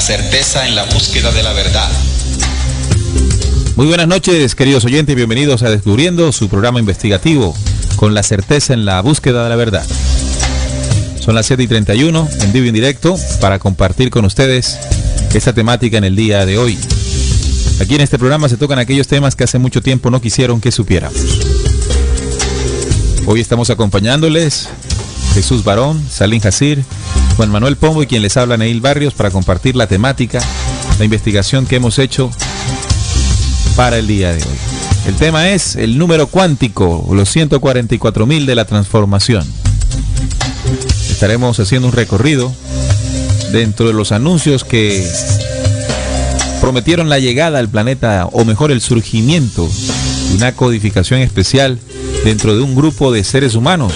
certeza en la búsqueda de la verdad. Muy buenas noches, queridos oyentes, bienvenidos a Descubriendo, su programa investigativo con la certeza en la búsqueda de la verdad. Son las 7:31, en vivo y en directo, para compartir con ustedes esta temática en el día de hoy. Aquí en este programa se tocan aquellos temas que hace mucho tiempo no quisieron que supiéramos. Hoy estamos acompañándoles Jesús Barón, Salim Jacir, Juan Manuel Pombo y quien les habla, Neil Barrios, para compartir la temática, la investigación que hemos hecho para el día de hoy. El tema es el número cuántico, los 144.000 de la transformación. Estaremos haciendo un recorrido dentro de los anuncios que prometieron la llegada al planeta, o mejor el surgimiento de una codificación especial dentro de un grupo de seres humanos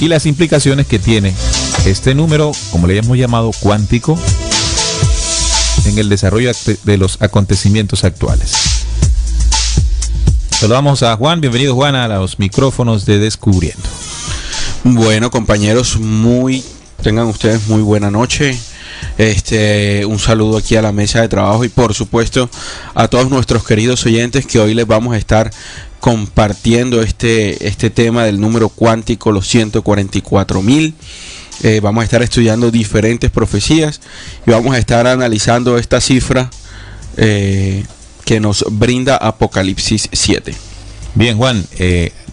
y las implicaciones que tiene este número, como le hemos llamado, cuántico, en el desarrollo de los acontecimientos actuales. Saludamos a Juan, bienvenido Juan a los micrófonos de Descubriendo. Bueno, compañeros, tengan ustedes muy buena noche. Un saludo aquí a la mesa de trabajo y por supuesto a todos nuestros queridos oyentes que hoy les vamos a estar compartiendo este tema del número cuántico, los 144.000. Vamos a estar estudiando diferentes profecías y vamos a estar analizando esta cifra que nos brinda Apocalipsis 7. Bien, Juan,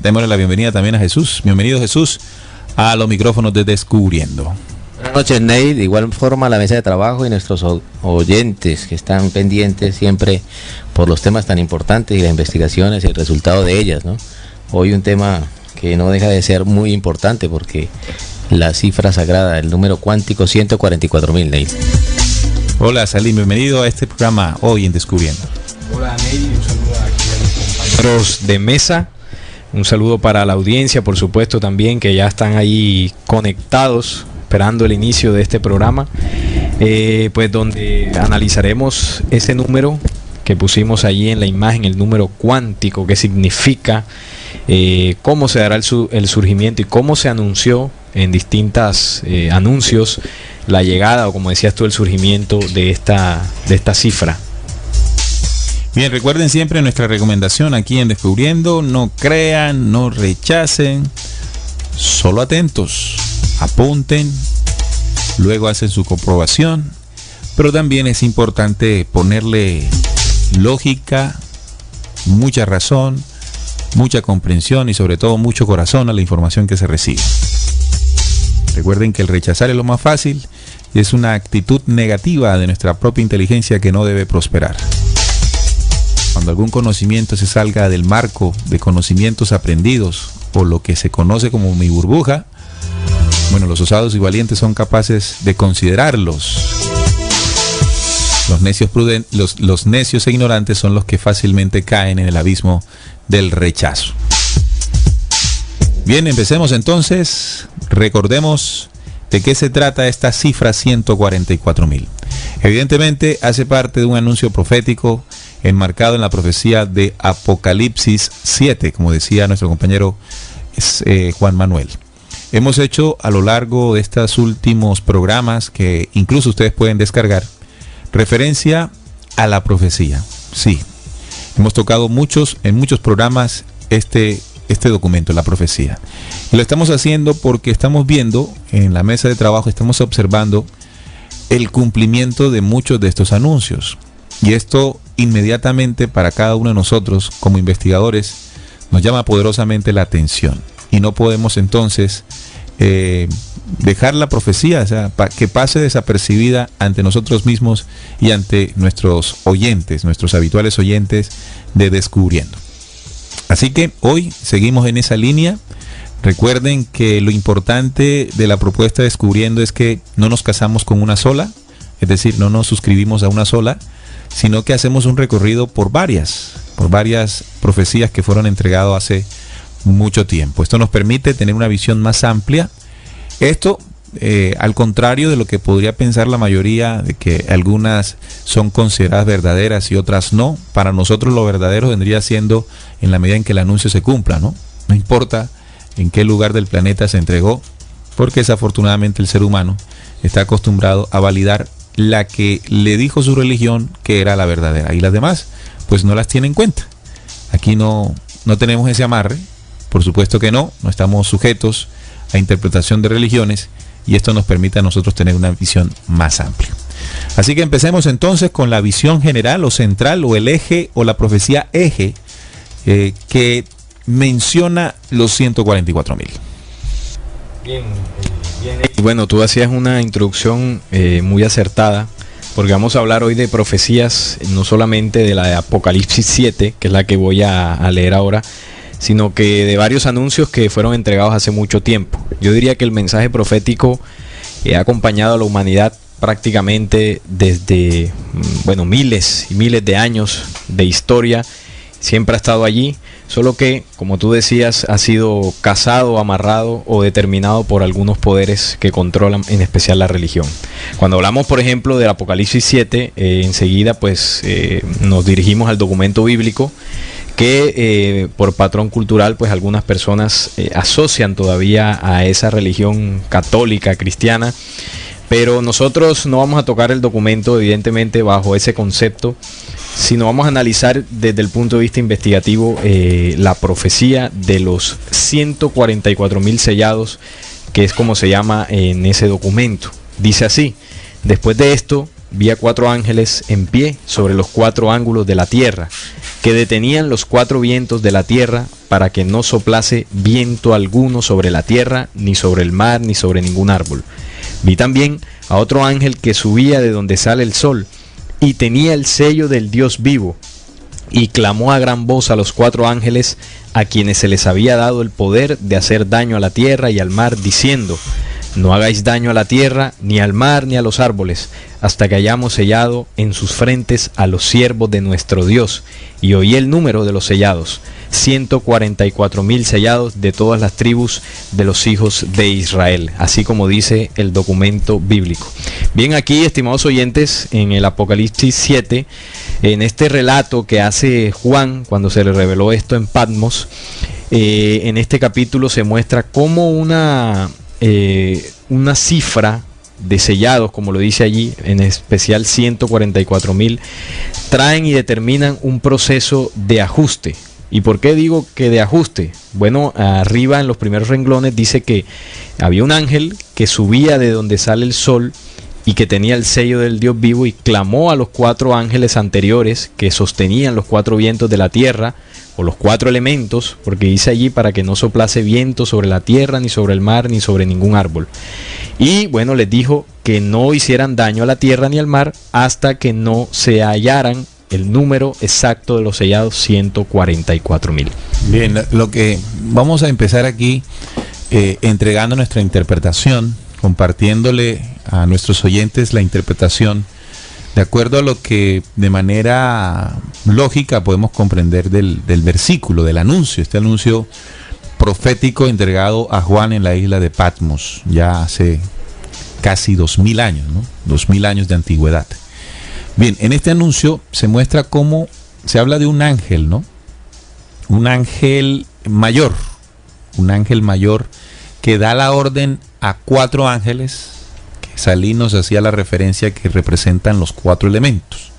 démosle la bienvenida también a Jesús. Bienvenido, Jesús, a los micrófonos de Descubriendo. Buenas noches, Neil. De igual forma, la mesa de trabajo y nuestros oyentes que están pendientes siempre por los temas tan importantes y las investigaciones y el resultado de ellas, ¿no? Hoy un tema que no deja de ser muy importante porque la cifra sagrada, el número cuántico, 144.000, Neil. Hola, Salim, bienvenido a este programa hoy en Descubriendo. Hola, Neil, un saludo aquí a los compañeros de mesa. Un saludo para la audiencia, por supuesto, también, que ya están ahí conectados, esperando el inicio de este programa, pues donde analizaremos ese número que pusimos allí en la imagen, el número cuántico, qué significa, cómo se dará el surgimiento y cómo se anunció en distintos anuncios la llegada, o como decías tú, el surgimiento de esta cifra. Bien, recuerden siempre nuestra recomendación aquí en Descubriendo: no crean, no rechacen, solo atentos, apunten, luego hacen su comprobación, pero también es importante ponerle lógica, mucha razón, mucha comprensión y sobre todo mucho corazón a la información que se recibe. Recuerden que el rechazar es lo más fácil y es una actitud negativa de nuestra propia inteligencia que no debe prosperar. Cuando algún conocimiento se salga del marco de conocimientos aprendidos, o lo que se conoce como mi burbuja, bueno, los osados y valientes son capaces de considerarlos. Los necios e ignorantes son los que fácilmente caen en el abismo del rechazo. Bien, empecemos entonces. Recordemos de qué se trata esta cifra 144.000. Evidentemente hace parte de un anuncio profético enmarcado en la profecía de Apocalipsis 7, como decía nuestro compañero Juan Manuel. Hemos hecho a lo largo de estos últimos programas, que incluso ustedes pueden descargar, referencia a la profecía. Sí, hemos tocado en muchos programas este documento, la profecía. Y lo estamos haciendo porque estamos viendo en la mesa de trabajo, estamos observando el cumplimiento de muchos de estos anuncios. Y esto inmediatamente para cada uno de nosotros como investigadores nos llama poderosamente la atención. Y no podemos entonces dejar la profecía, o sea, que pase desapercibida ante nosotros mismos y ante nuestros oyentes, nuestros habituales oyentes de Descubriendo. Así que hoy seguimos en esa línea. Recuerden que lo importante de la propuesta de Descubriendo es que no nos casamos con una sola, es decir, no nos suscribimos a una sola, sino que hacemos un recorrido por varias profecías que fueron entregadas hace mucho tiempo. Esto nos permite tener una visión más amplia. Esto, al contrario de lo que podría pensar la mayoría, de que algunas son consideradas verdaderas y otras no. Para nosotros lo verdadero vendría siendo en la medida en que el anuncio se cumpla, ¿no? No importa en qué lugar del planeta se entregó, porque desafortunadamente el ser humano está acostumbrado a validar la que le dijo su religión que era la verdadera, y las demás pues no las tiene en cuenta. Aquí no tenemos ese amarre, por supuesto que no estamos sujetos a interpretación de religiones, y esto nos permite a nosotros tener una visión más amplia. Así que empecemos entonces con la visión general o central, o el eje, o la profecía eje, que menciona los 144.000. Bien. Bueno, tú hacías una introducción muy acertada, porque vamos a hablar hoy de profecías, no solamente de la de Apocalipsis 7, que es la que voy a leer ahora, sino que de varios anuncios que fueron entregados hace mucho tiempo. Yo diría que el mensaje profético ha acompañado a la humanidad prácticamente desde, miles y miles de años de historia. Siempre ha estado allí, solo que, como tú decías, ha sido cazado, amarrado o determinado por algunos poderes que controlan en especial la religión. Cuando hablamos, por ejemplo, del Apocalipsis 7, enseguida nos dirigimos al documento bíblico, que por patrón cultural pues algunas personas asocian todavía a esa religión católica, cristiana, pero nosotros no vamos a tocar el documento evidentemente bajo ese concepto, sino vamos a analizar desde el punto de vista investigativo la profecía de los 144.000 sellados, que es como se llama en ese documento. Dice así: después de esto vi a 4 ángeles en pie sobre los 4 ángulos de la tierra, que detenían los 4 vientos de la tierra, para que no soplase viento alguno sobre la tierra, ni sobre el mar, ni sobre ningún árbol. Vi también a otro ángel que subía de donde sale el sol, y tenía el sello del Dios vivo, y clamó a gran voz a los 4 ángeles, a quienes se les había dado el poder de hacer daño a la tierra y al mar, diciendo: no hagáis daño a la tierra, ni al mar, ni a los árboles, hasta que hayamos sellado en sus frentes a los siervos de nuestro Dios. Y oí el número de los sellados: 144.000 sellados de todas las tribus de los hijos de Israel, así como dice el documento bíblico. Bien, aquí, estimados oyentes, en el Apocalipsis 7, en este relato que hace Juan cuando se le reveló esto en Patmos, en este capítulo se muestra cómo una cifra de sellados, como lo dice allí, en especial 144.000, traen y determinan un proceso de ajuste. ¿Y por qué digo que de ajuste? Bueno, arriba en los primeros renglones dice que había un ángel que subía de donde sale el sol y que tenía el sello del Dios vivo, y clamó a los 4 ángeles anteriores que sostenían los 4 vientos de la tierra, o los 4 elementos, porque dice allí para que no soplase viento sobre la tierra, ni sobre el mar, ni sobre ningún árbol. Y bueno, les dijo que no hicieran daño a la tierra ni al mar hasta que no se hallaran el número exacto de los sellados, 144.000. Bien, lo que vamos a empezar aquí entregando nuestra interpretación, compartiéndole a nuestros oyentes la interpretación de acuerdo a lo que de manera lógica podemos comprender del versículo, del anuncio, este anuncio profético entregado a Juan en la isla de Patmos, ya hace casi 2000 años, ¿no? 2000 años de antigüedad. Bien, en este anuncio se muestra cómo se habla de un ángel, ¿no? Un ángel mayor que da la orden a 4 ángeles, que Salí nos hacía la referencia que representan los 4 elementos.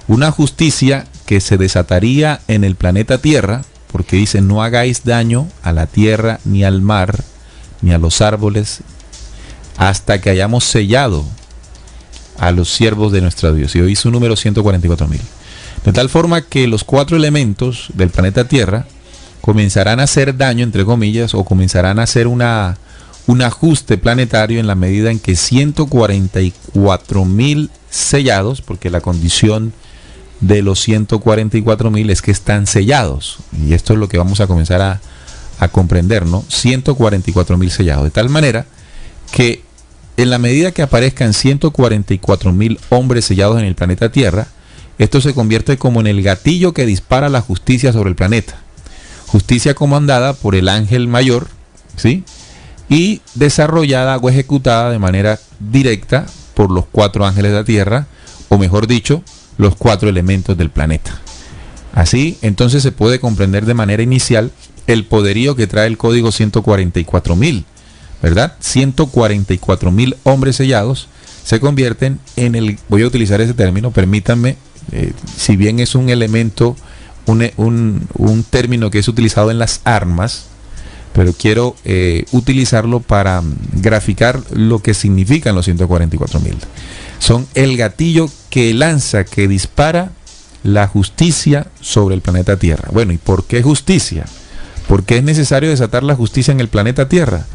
Una justicia que se desataría en el planeta Tierra, porque dice: no hagáis daño a la tierra, ni al mar, ni a los árboles, hasta que hayamos sellado a los siervos de nuestro Dios. Y hoy su número 144.000. De tal forma que los 4 elementos del planeta Tierra comenzarán a hacer daño, entre comillas, o comenzarán a hacer un ajuste planetario en la medida en que 144.000 sellados, porque la condición de los 144.000 es que están sellados, y esto es lo que vamos a comenzar a comprender, ¿no? 144.000 sellados, de tal manera que en la medida que aparezcan 144.000 hombres sellados en el planeta Tierra, esto se convierte como en el gatillo que dispara la justicia sobre el planeta. Justicia comandada por el ángel mayor, ¿sí? Y desarrollada o ejecutada de manera directa por los 4 ángeles de la Tierra, o mejor dicho, los 4 elementos del planeta. Así, entonces se puede comprender de manera inicial el poderío que trae el código 144.000, ¿verdad? 144.000 hombres sellados se convierten en el, voy a utilizar ese término, permítanme, si bien es un elemento, un término que es utilizado en las armas, pero quiero utilizarlo para graficar lo que significan los 144.000. Son el gatillo que lanza, que dispara la justicia sobre el planeta Tierra. Bueno, ¿y por qué justicia? ¿Por qué es necesario desatar la justicia en el planeta Tierra?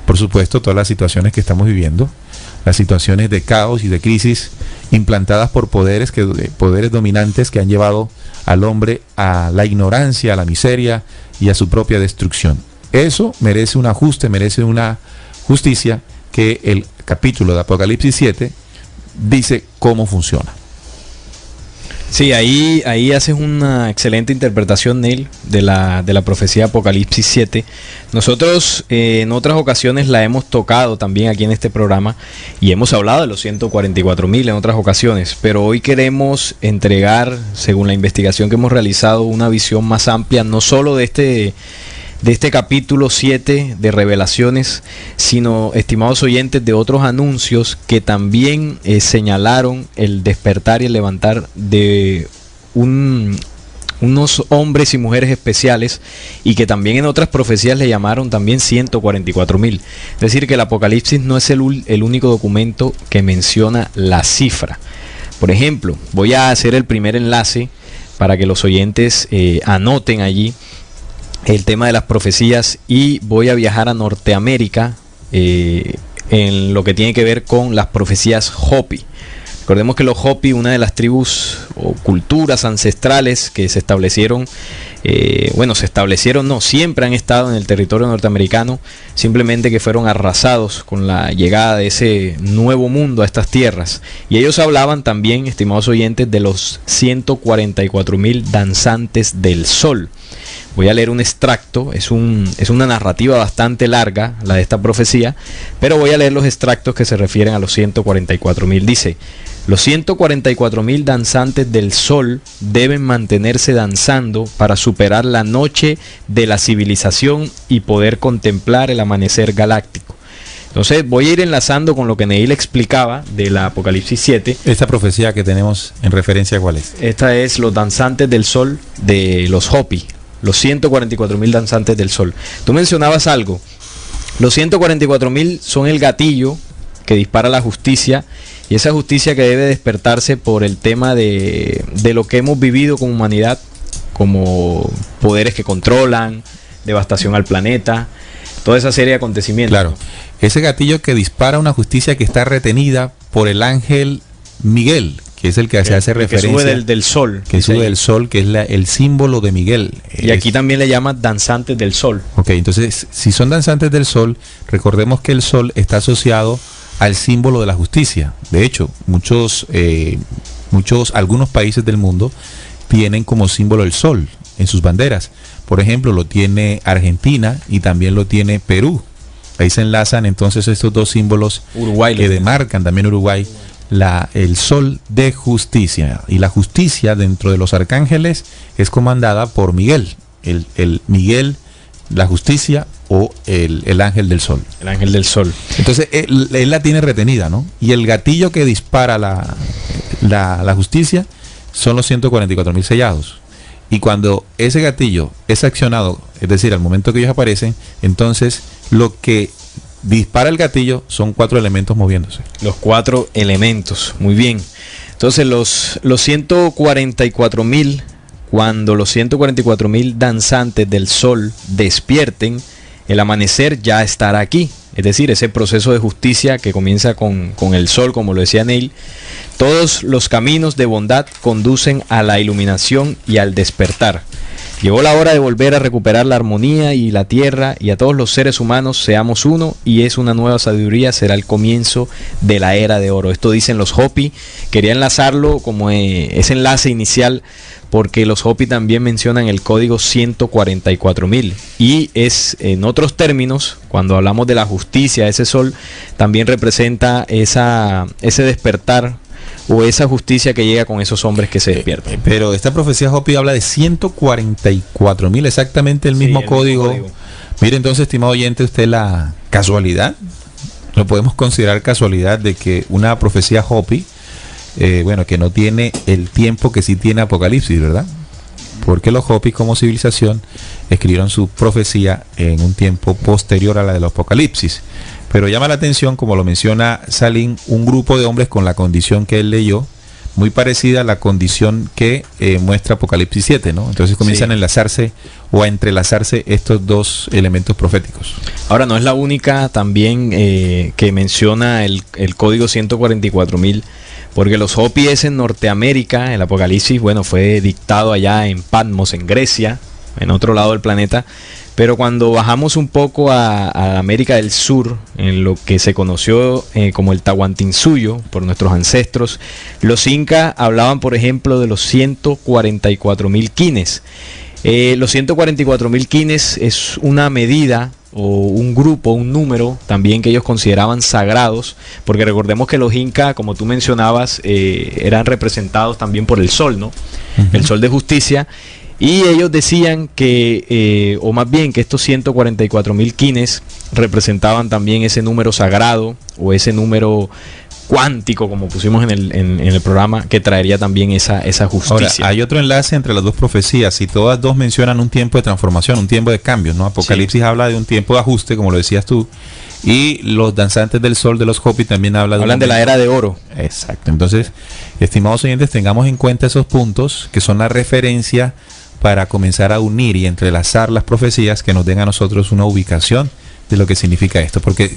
Por supuesto, todas las situaciones que estamos viviendo, las situaciones de caos y de crisis implantadas por poderes dominantes que han llevado al hombre a la ignorancia, a la miseria y a su propia destrucción. Eso merece un ajuste, merece una justicia que el capítulo de Apocalipsis 7 dice cómo funciona. Sí, ahí haces una excelente interpretación, Neil, de la profecía Apocalipsis 7. Nosotros en otras ocasiones la hemos tocado también aquí en este programa y hemos hablado de los 144.000 en otras ocasiones, pero hoy queremos entregar, según la investigación que hemos realizado, una visión más amplia, no solo de este capítulo 7 de Revelaciones, sino, estimados oyentes, de otros anuncios que también señalaron el despertar y el levantar de unos hombres y mujeres especiales, y que también en otras profecías le llamaron también 144.000. Es decir, que el Apocalipsis no es el único documento que menciona la cifra. Por ejemplo, voy a hacer el primer enlace para que los oyentes anoten allí el tema de las profecías, y voy a viajar a Norteamérica en lo que tiene que ver con las profecías Hopi. Recordemos que los Hopi, una de las tribus o culturas ancestrales que se establecieron, siempre han estado en el territorio norteamericano, simplemente que fueron arrasados con la llegada de ese nuevo mundo a estas tierras. Y ellos hablaban también, estimados oyentes, de los 144.000 danzantes del sol. Voy a leer un extracto, es una narrativa bastante larga, la de esta profecía, pero voy a leer los extractos que se refieren a los 144.000. Dice: los 144.000 danzantes del sol deben mantenerse danzando para superar la noche de la civilización y poder contemplar el amanecer galáctico. Entonces voy a ir enlazando con lo que Neil explicaba de la Apocalipsis 7. Esta profecía que tenemos en referencia, ¿cuál es? Esta es los danzantes del sol de los Hopi. Los 144.000 danzantes del sol. Tú mencionabas algo. Los 144.000 son el gatillo que dispara la justicia, y esa justicia que debe despertarse por el tema de lo que hemos vivido como humanidad, como poderes que controlan, devastación al planeta, toda esa serie de acontecimientos. Claro, ese gatillo que dispara una justicia que está retenida por el ángel Miguel, que es el que se hace referencia, que sube del sol, que sube del sol, que es el símbolo de Miguel. Y aquí también le llaman danzantes del sol. Ok, entonces, si son danzantes del sol, recordemos que el sol está asociado al símbolo de la justicia. De hecho, algunos países del mundo tienen como símbolo el sol en sus banderas. Por ejemplo, lo tiene Argentina y también lo tiene Perú. Ahí se enlazan entonces estos dos símbolos que demarcan también Uruguay, el sol de justicia. Y la justicia dentro de los arcángeles es comandada por Miguel, el Miguel, la justicia, o el ángel del sol. El ángel del sol. Entonces él la tiene retenida, ¿no? Y el gatillo que dispara la justicia son los 144.000 sellados. Y cuando ese gatillo es accionado, es decir, al momento que ellos aparecen, entonces lo que dispara el gatillo son 4 elementos moviéndose. Los 4 elementos, muy bien. Entonces los 144.000, cuando los 144.000 danzantes del sol despierten, el amanecer ya estará aquí. Es decir, ese proceso de justicia que comienza con el sol, como lo decía Neil. Todos los caminos de bondad conducen a la iluminación y al despertar. Llegó la hora de volver a recuperar la armonía, y la tierra y a todos los seres humanos seamos uno, y es una nueva sabiduría, será el comienzo de la era de oro. Esto dicen los Hopi. Quería enlazarlo como ese enlace inicial, porque los Hopi también mencionan el código 144.000, y es, en otros términos, cuando hablamos de la justicia, ese sol también representa ese despertar, o esa justicia que llega con esos hombres que se despiertan. Pero esta profecía Hopi habla de 144.000, exactamente el mismo código. Mire entonces, estimado oyente, usted la ¿Casualidad? ¿Lo podemos considerar casualidad de que una profecía Hopi, que no tiene el tiempo que sí tiene Apocalipsis, ¿verdad? Porque los Hopi como civilización escribieron su profecía en un tiempo posterior a la del Apocalipsis. Pero llama la atención, como lo menciona Salim, un grupo de hombres con la condición que él leyó, muy parecida a la condición que muestra Apocalipsis 7, ¿no? Entonces comienzan a enlazarse o a entrelazarse estos dos elementos proféticos. Ahora, no es la única también que menciona el código 144.000, porque los Hopi es en Norteamérica. El Apocalipsis, fue dictado allá en Patmos, en Grecia, en otro lado del planeta. Pero cuando bajamos un poco a América del Sur, en lo que se conoció como el Tahuantinsuyo por nuestros ancestros, los incas hablaban, por ejemplo, de los 144.000 quines. Los 144.000 quines es una medida o un grupo, un número también que ellos consideraban sagrados, porque recordemos que los incas, como tú mencionabas, eran representados también por el sol, ¿no? Uh-huh. El sol de justicia. Y ellos decían que, o más bien que estos 144.000 quines representaban también ese número sagrado o ese número cuántico, como pusimos en el programa, que traería también esa justicia. Ahora, hay otro enlace entre las dos profecías y todas dos mencionan un tiempo de transformación, un tiempo de cambios, ¿no? Apocalipsis habla de un tiempo de ajuste, como lo decías tú, y los danzantes del sol de los Hopi también hablan de la era de oro. Exacto. Entonces, estimados oyentes, tengamos en cuenta esos puntos que son la referencia para comenzar a unir y entrelazar las profecías que nos den a nosotros una ubicación de lo que significa esto. Porque,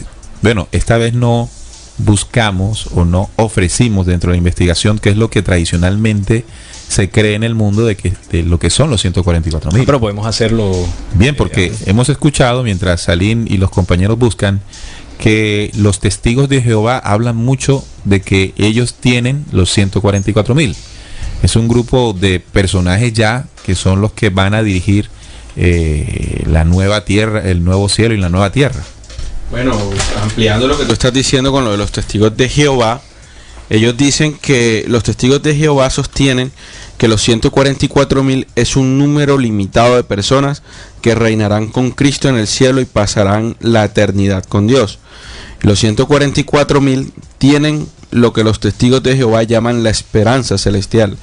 esta vez no buscamos o no ofrecimos dentro de la investigación qué es lo que tradicionalmente se cree en el mundo de lo que son los 144.000. Pero podemos hacerlo bien, porque hemos escuchado, mientras Salim y los compañeros buscan, que los testigos de Jehová hablan mucho de que ellos tienen los 144.000. Es un grupo de personajes ya que son los que van a dirigir la nueva tierra, el nuevo cielo y la nueva tierra. Bueno, ampliando lo que tú estás diciendo con lo de los testigos de Jehová, ellos dicen que los testigos de Jehová sostienen que los 144.000 es un número limitado de personas que reinarán con Cristo en el cielo y pasarán la eternidad con Dios. Los 144.000 tienen lo que los testigos de Jehová llaman la esperanza celestial.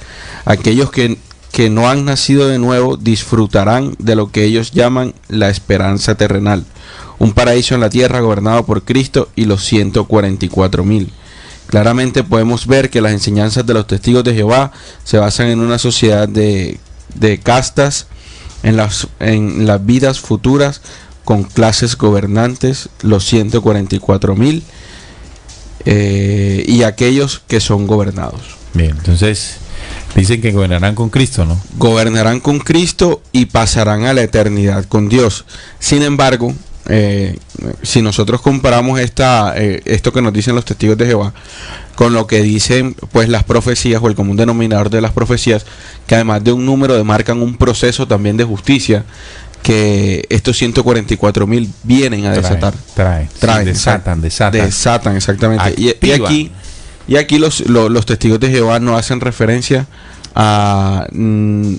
Aquellos que no han nacido de nuevo disfrutarán de lo que ellos llaman la esperanza terrenal, un paraíso en la tierra gobernado por Cristo y los 144.000. Claramente podemos ver que las enseñanzas de los testigos de Jehová se basan en una sociedad de castas, en las vidas futuras, con clases gobernantes, los 144.000 y aquellos que son gobernados. Bien, entonces dicen que gobernarán con Cristo, ¿no? Gobernarán con Cristo y pasarán a la eternidad con Dios. Sin embargo, si nosotros comparamos esto que nos dicen los testigos de Jehová con lo que dicen pues las profecías o el común denominador de las profecías, que además de un número demarcan un proceso también de justicia que estos 144.000 vienen a desatar. Desatan, exactamente. Y aquí los testigos de Jehová no hacen referencia a...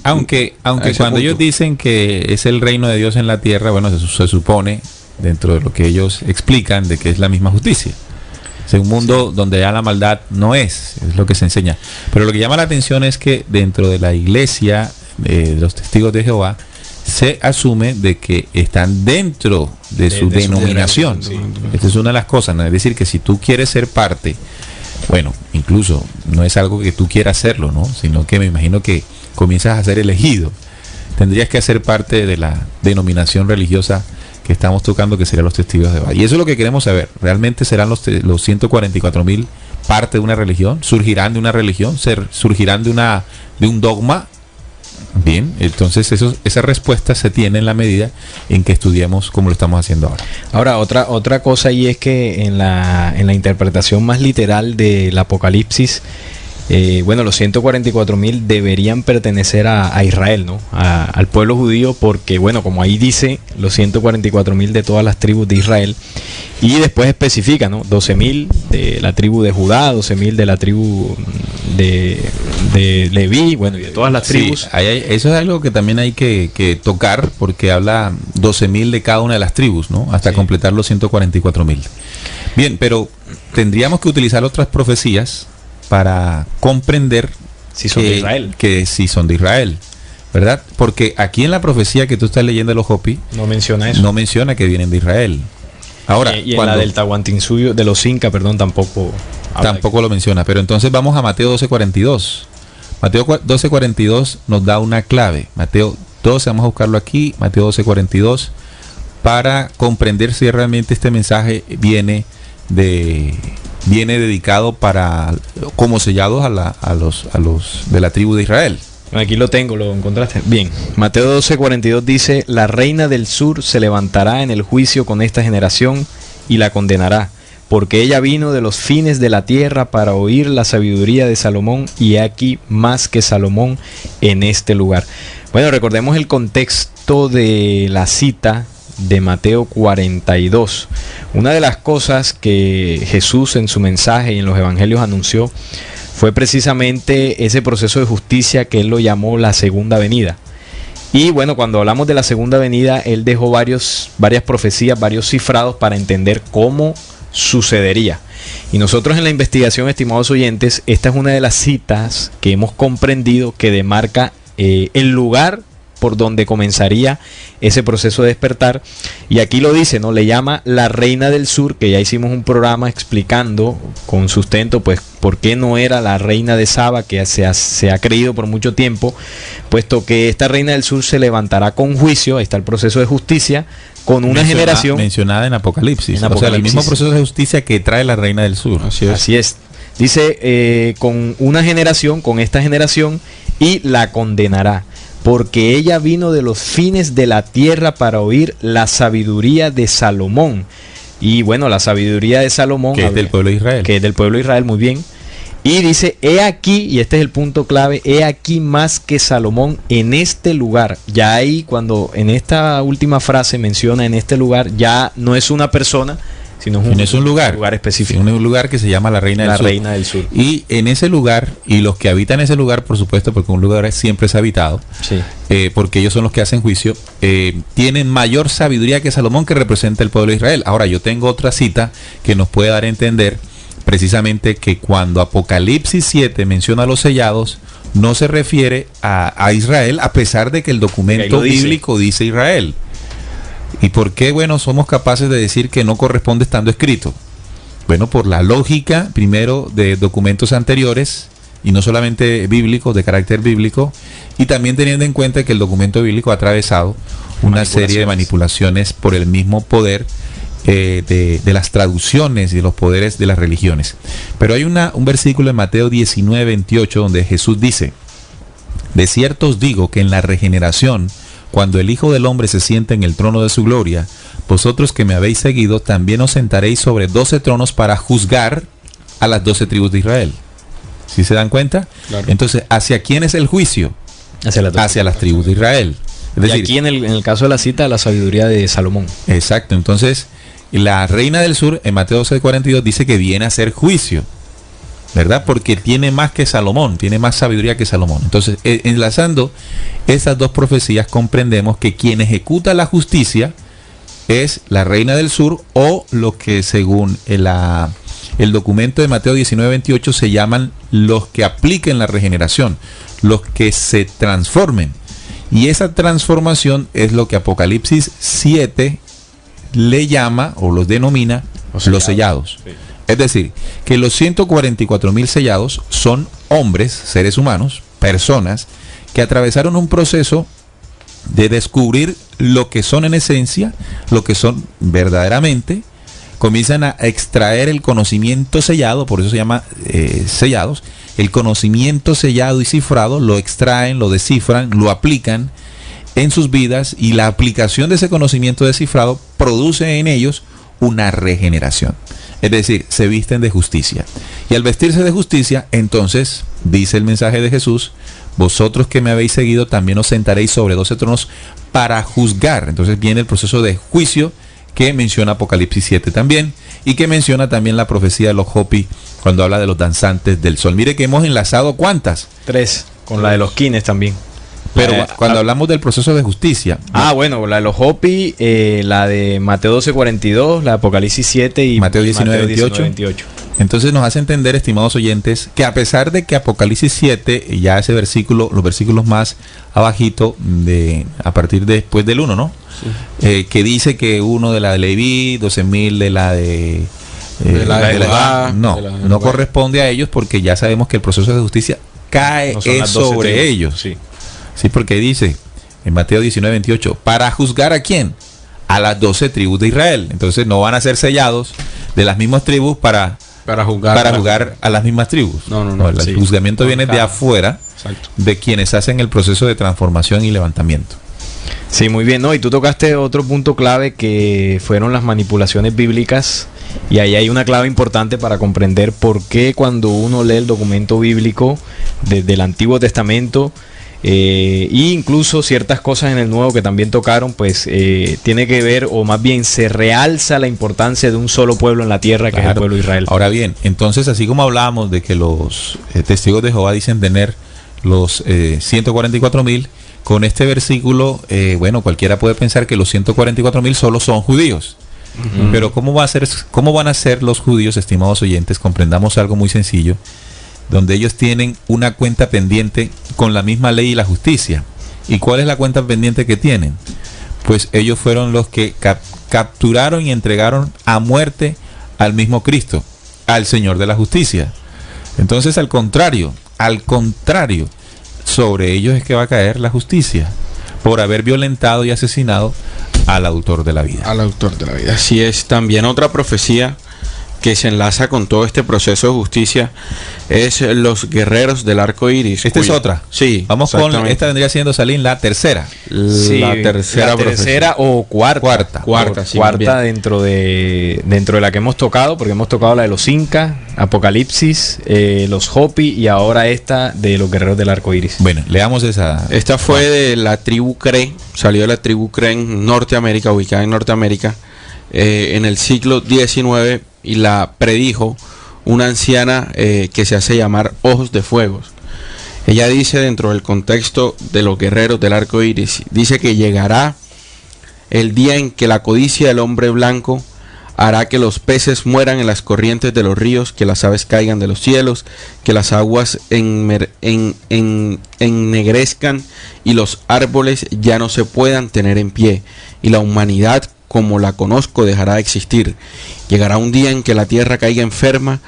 Aunque cuando punto. Ellos dicen que es el reino de Dios en la tierra, se supone, dentro de lo que ellos explican, de que es la misma justicia. Es un mundo donde ya la maldad no es lo que se enseña. Pero lo que llama la atención es que dentro de la iglesia de los testigos de Jehová, se asume de que están dentro de su denominación. Esta es una de las cosas, ¿no? Es decir, que si tú quieres ser parte, incluso no es algo que tú quieras hacerlo, ¿no? Sino que me imagino que comienzas a ser elegido. Tendrías que hacer parte de la denominación religiosa que estamos tocando, que serían los testigos de Jehová. Y eso es lo que queremos saber. ¿Realmente serán los 144.000 parte de una religión? ¿Surgirán de una religión? ¿Surgirán de un dogma? Bien, entonces esa respuesta se tiene en la medida en que estudiemos como lo estamos haciendo ahora. Ahora, otra cosa, y es que en la interpretación más literal del Apocalipsis, Bueno, los 144.000 deberían pertenecer a Israel, ¿no? Al pueblo judío, porque, bueno, como ahí dice, los 144.000 de todas las tribus de Israel, y después especifica, ¿no? 12.000 de la tribu de Judá, 12.000 de la tribu de Leví, bueno, y de todas las tribus. Sí, eso es algo que también hay que tocar, porque habla 12.000 de cada una de las tribus, ¿no? Hasta completar los 144.000. Bien, pero tendríamos que utilizar otras profecías para comprender si son de Israel. Que sí son de Israel, ¿verdad? Porque aquí en la profecía que tú estás leyendo de los Hopi, no menciona eso. No menciona que vienen de Israel. Ahora, y en la del Tahuantinsuyo, de los Inca, perdón, tampoco lo menciona. Pero entonces vamos a Mateo 12:42. Mateo 12:42 nos da una clave. Mateo 12, vamos a buscarlo aquí, Mateo 12:42, para comprender si realmente este mensaje viene dedicado para como sellados a los de la tribu de Israel. Aquí lo tengo, lo encontraste. Bien, Mateo 12:42 dice: la reina del sur se levantará en el juicio con esta generación y la condenará, porque ella vino de los fines de la tierra para oír la sabiduría de Salomón, y aquí más que Salomón en este lugar. Bueno, recordemos el contexto de la cita de Mateo 42. Una de las cosas que Jesús en su mensaje y en los evangelios anunció fue precisamente ese proceso de justicia que él lo llamó la segunda venida. Y bueno, cuando hablamos de la segunda venida, él dejó varias profecías, varios cifrados para entender cómo sucedería. Y nosotros en la investigación, estimados oyentes, esta es una de las citas que hemos comprendido que demarca el lugar por donde comenzaría ese proceso de despertar. Y aquí lo dice, ¿no? Le llama la reina del sur, que ya hicimos un programa explicando con sustento, pues, por qué no era la reina de Saba, que se ha creído por mucho tiempo, puesto que esta reina del sur se levantará con juicio. Ahí está el proceso de justicia, con una generación mencionada en Apocalipsis. O sea, el mismo proceso de justicia que trae la reina del sur. Así es. Dice, con una generación, con esta generación, y la condenará, porque ella vino de los fines de la tierra para oír la sabiduría de Salomón. Y bueno, la sabiduría de Salomón, que es del pueblo de Israel. Que es del pueblo de Israel, muy bien. Y dice, he aquí, y este es el punto clave, he aquí más que Salomón en este lugar. Ya ahí, cuando en esta última frase menciona en este lugar, ya no es una persona, sino es un lugar específico. Un lugar que se llama la Reina del Sur. Y en ese lugar, y los que habitan ese lugar, por supuesto, porque un lugar siempre es habitado, sí, porque ellos son los que hacen juicio, tienen mayor sabiduría que Salomón, que representa el pueblo de Israel. Ahora, yo tengo otra cita que nos puede dar a entender precisamente que cuando Apocalipsis 7 menciona a los sellados, no se refiere a Israel, a pesar de que el documento bíblico dice Israel. ¿Y por qué, bueno, somos capaces de decir que no corresponde estando escrito? Bueno, por la lógica, primero, de documentos anteriores, y no solamente bíblicos, de carácter bíblico, y también teniendo en cuenta que el documento bíblico ha atravesado una serie de manipulaciones por el mismo poder de las traducciones y de los poderes de las religiones. Pero hay un versículo en Mateo 19:28 donde Jesús dice: de cierto os digo que en la regeneración, cuando el Hijo del Hombre se siente en el trono de su gloria, vosotros que me habéis seguido, también os sentaréis sobre 12 tronos para juzgar a las 12 tribus de Israel. ¿Sí se dan cuenta? Claro. Entonces, ¿hacia quién es el juicio? Hacia las tribus de Israel. Es decir, y aquí en el caso de la cita, la sabiduría de Salomón. Exacto. Entonces, la reina del sur, en Mateo 12:42, dice que viene a hacer juicio, ¿verdad? Porque tiene más que Salomón, tiene más sabiduría que Salomón. Entonces, enlazando esas dos profecías, comprendemos que quien ejecuta la justicia es la reina del sur, o lo que según el documento de Mateo 19:28 se llaman los que apliquen la regeneración, los que se transformen. Y esa transformación es lo que Apocalipsis 7 le llama o los denomina los sellados. Sí. Es decir, que los 144.000 sellados son hombres, seres humanos, personas que atravesaron un proceso de descubrir lo que son en esencia, lo que son verdaderamente, comienzan a extraer el conocimiento sellado, por eso se llama sellados, el conocimiento sellado y cifrado, lo extraen, lo descifran, lo aplican en sus vidas, y la aplicación de ese conocimiento descifrado produce en ellos una regeneración. Es decir, se visten de justicia. Y al vestirse de justicia, entonces, dice el mensaje de Jesús, vosotros que me habéis seguido también os sentaréis sobre 12 tronos para juzgar. Entonces viene el proceso de juicio que menciona Apocalipsis 7 también, y que menciona también la profecía de los Hopi cuando habla de los danzantes del sol. Mire que hemos enlazado ¿cuántas? 3, con la de los Kines también. Pero cuando hablamos del proceso de justicia... Bueno, la de los Hopi, la de Mateo 12:42, la de Apocalipsis 7 y Mateo 19:28. Entonces nos hace entender, estimados oyentes, que a pesar de que Apocalipsis 7, ya ese versículo, los versículos más abajito, a partir después del 1, ¿no? Sí. Que dice que uno de la de Leví, 12,000 de la de... no corresponde a ellos, porque ya sabemos que el proceso de justicia cae sobre ellos. Sí, porque dice en Mateo 19:28, ¿para juzgar a quién? A las 12 tribus de Israel. Entonces no van a ser sellados de las mismas tribus para juzgar a las mismas tribus. No, el juzgamiento viene de afuera. Exacto. De quienes hacen el proceso de transformación y levantamiento. Sí, muy bien, ¿no? Y tú tocaste otro punto clave que fueron las manipulaciones bíblicas, y ahí hay una clave importante para comprender por qué cuando uno lee el documento bíblico desde el Antiguo Testamento, e incluso ciertas cosas en el Nuevo que también tocaron, pues tiene que ver, o más bien se realza la importancia de un solo pueblo en la tierra, que es el pueblo de Israel. Ahora bien, entonces así como hablábamos de que los testigos de Jehová dicen tener los 144,000, con este versículo, cualquiera puede pensar que los 144,000 solo son judíos. Uh-huh. Pero ¿cómo van a ser los judíos, estimados oyentes? Comprendamos algo muy sencillo, donde ellos tienen una cuenta pendiente con la misma ley y la justicia. ¿Y cuál es la cuenta pendiente que tienen? Pues ellos fueron los que capturaron y entregaron a muerte al mismo Cristo, al Señor de la justicia. Entonces, al contrario, sobre ellos es que va a caer la justicia, por haber violentado y asesinado al autor de la vida. Así es. También otra profecía que se enlaza con todo este proceso de justicia es los guerreros del arco iris. Esta es otra. Sí. Vamos con esta, vendría siendo, Salim, la tercera. La tercera o cuarta. Cuarta dentro de la que hemos tocado, porque hemos tocado la de los Incas, Apocalipsis, los Hopi, y ahora esta de los guerreros del arco iris. Bueno, leamos esa. Esta fue de la tribu Cree, salió de la tribu Cree en Norteamérica, ubicada en Norteamérica, en el siglo XIX, y la predijo una anciana que se hace llamar Ojos de Fuego. Ella dice, dentro del contexto de los guerreros del arco iris, dice que llegará el día en que la codicia del hombre blanco hará que los peces mueran en las corrientes de los ríos, que las aves caigan de los cielos, que las aguas ennegrezcan y los árboles ya no se puedan tener en pie, y la humanidad como la conozco dejará de existir. Llegará un día en que la tierra caiga enferma,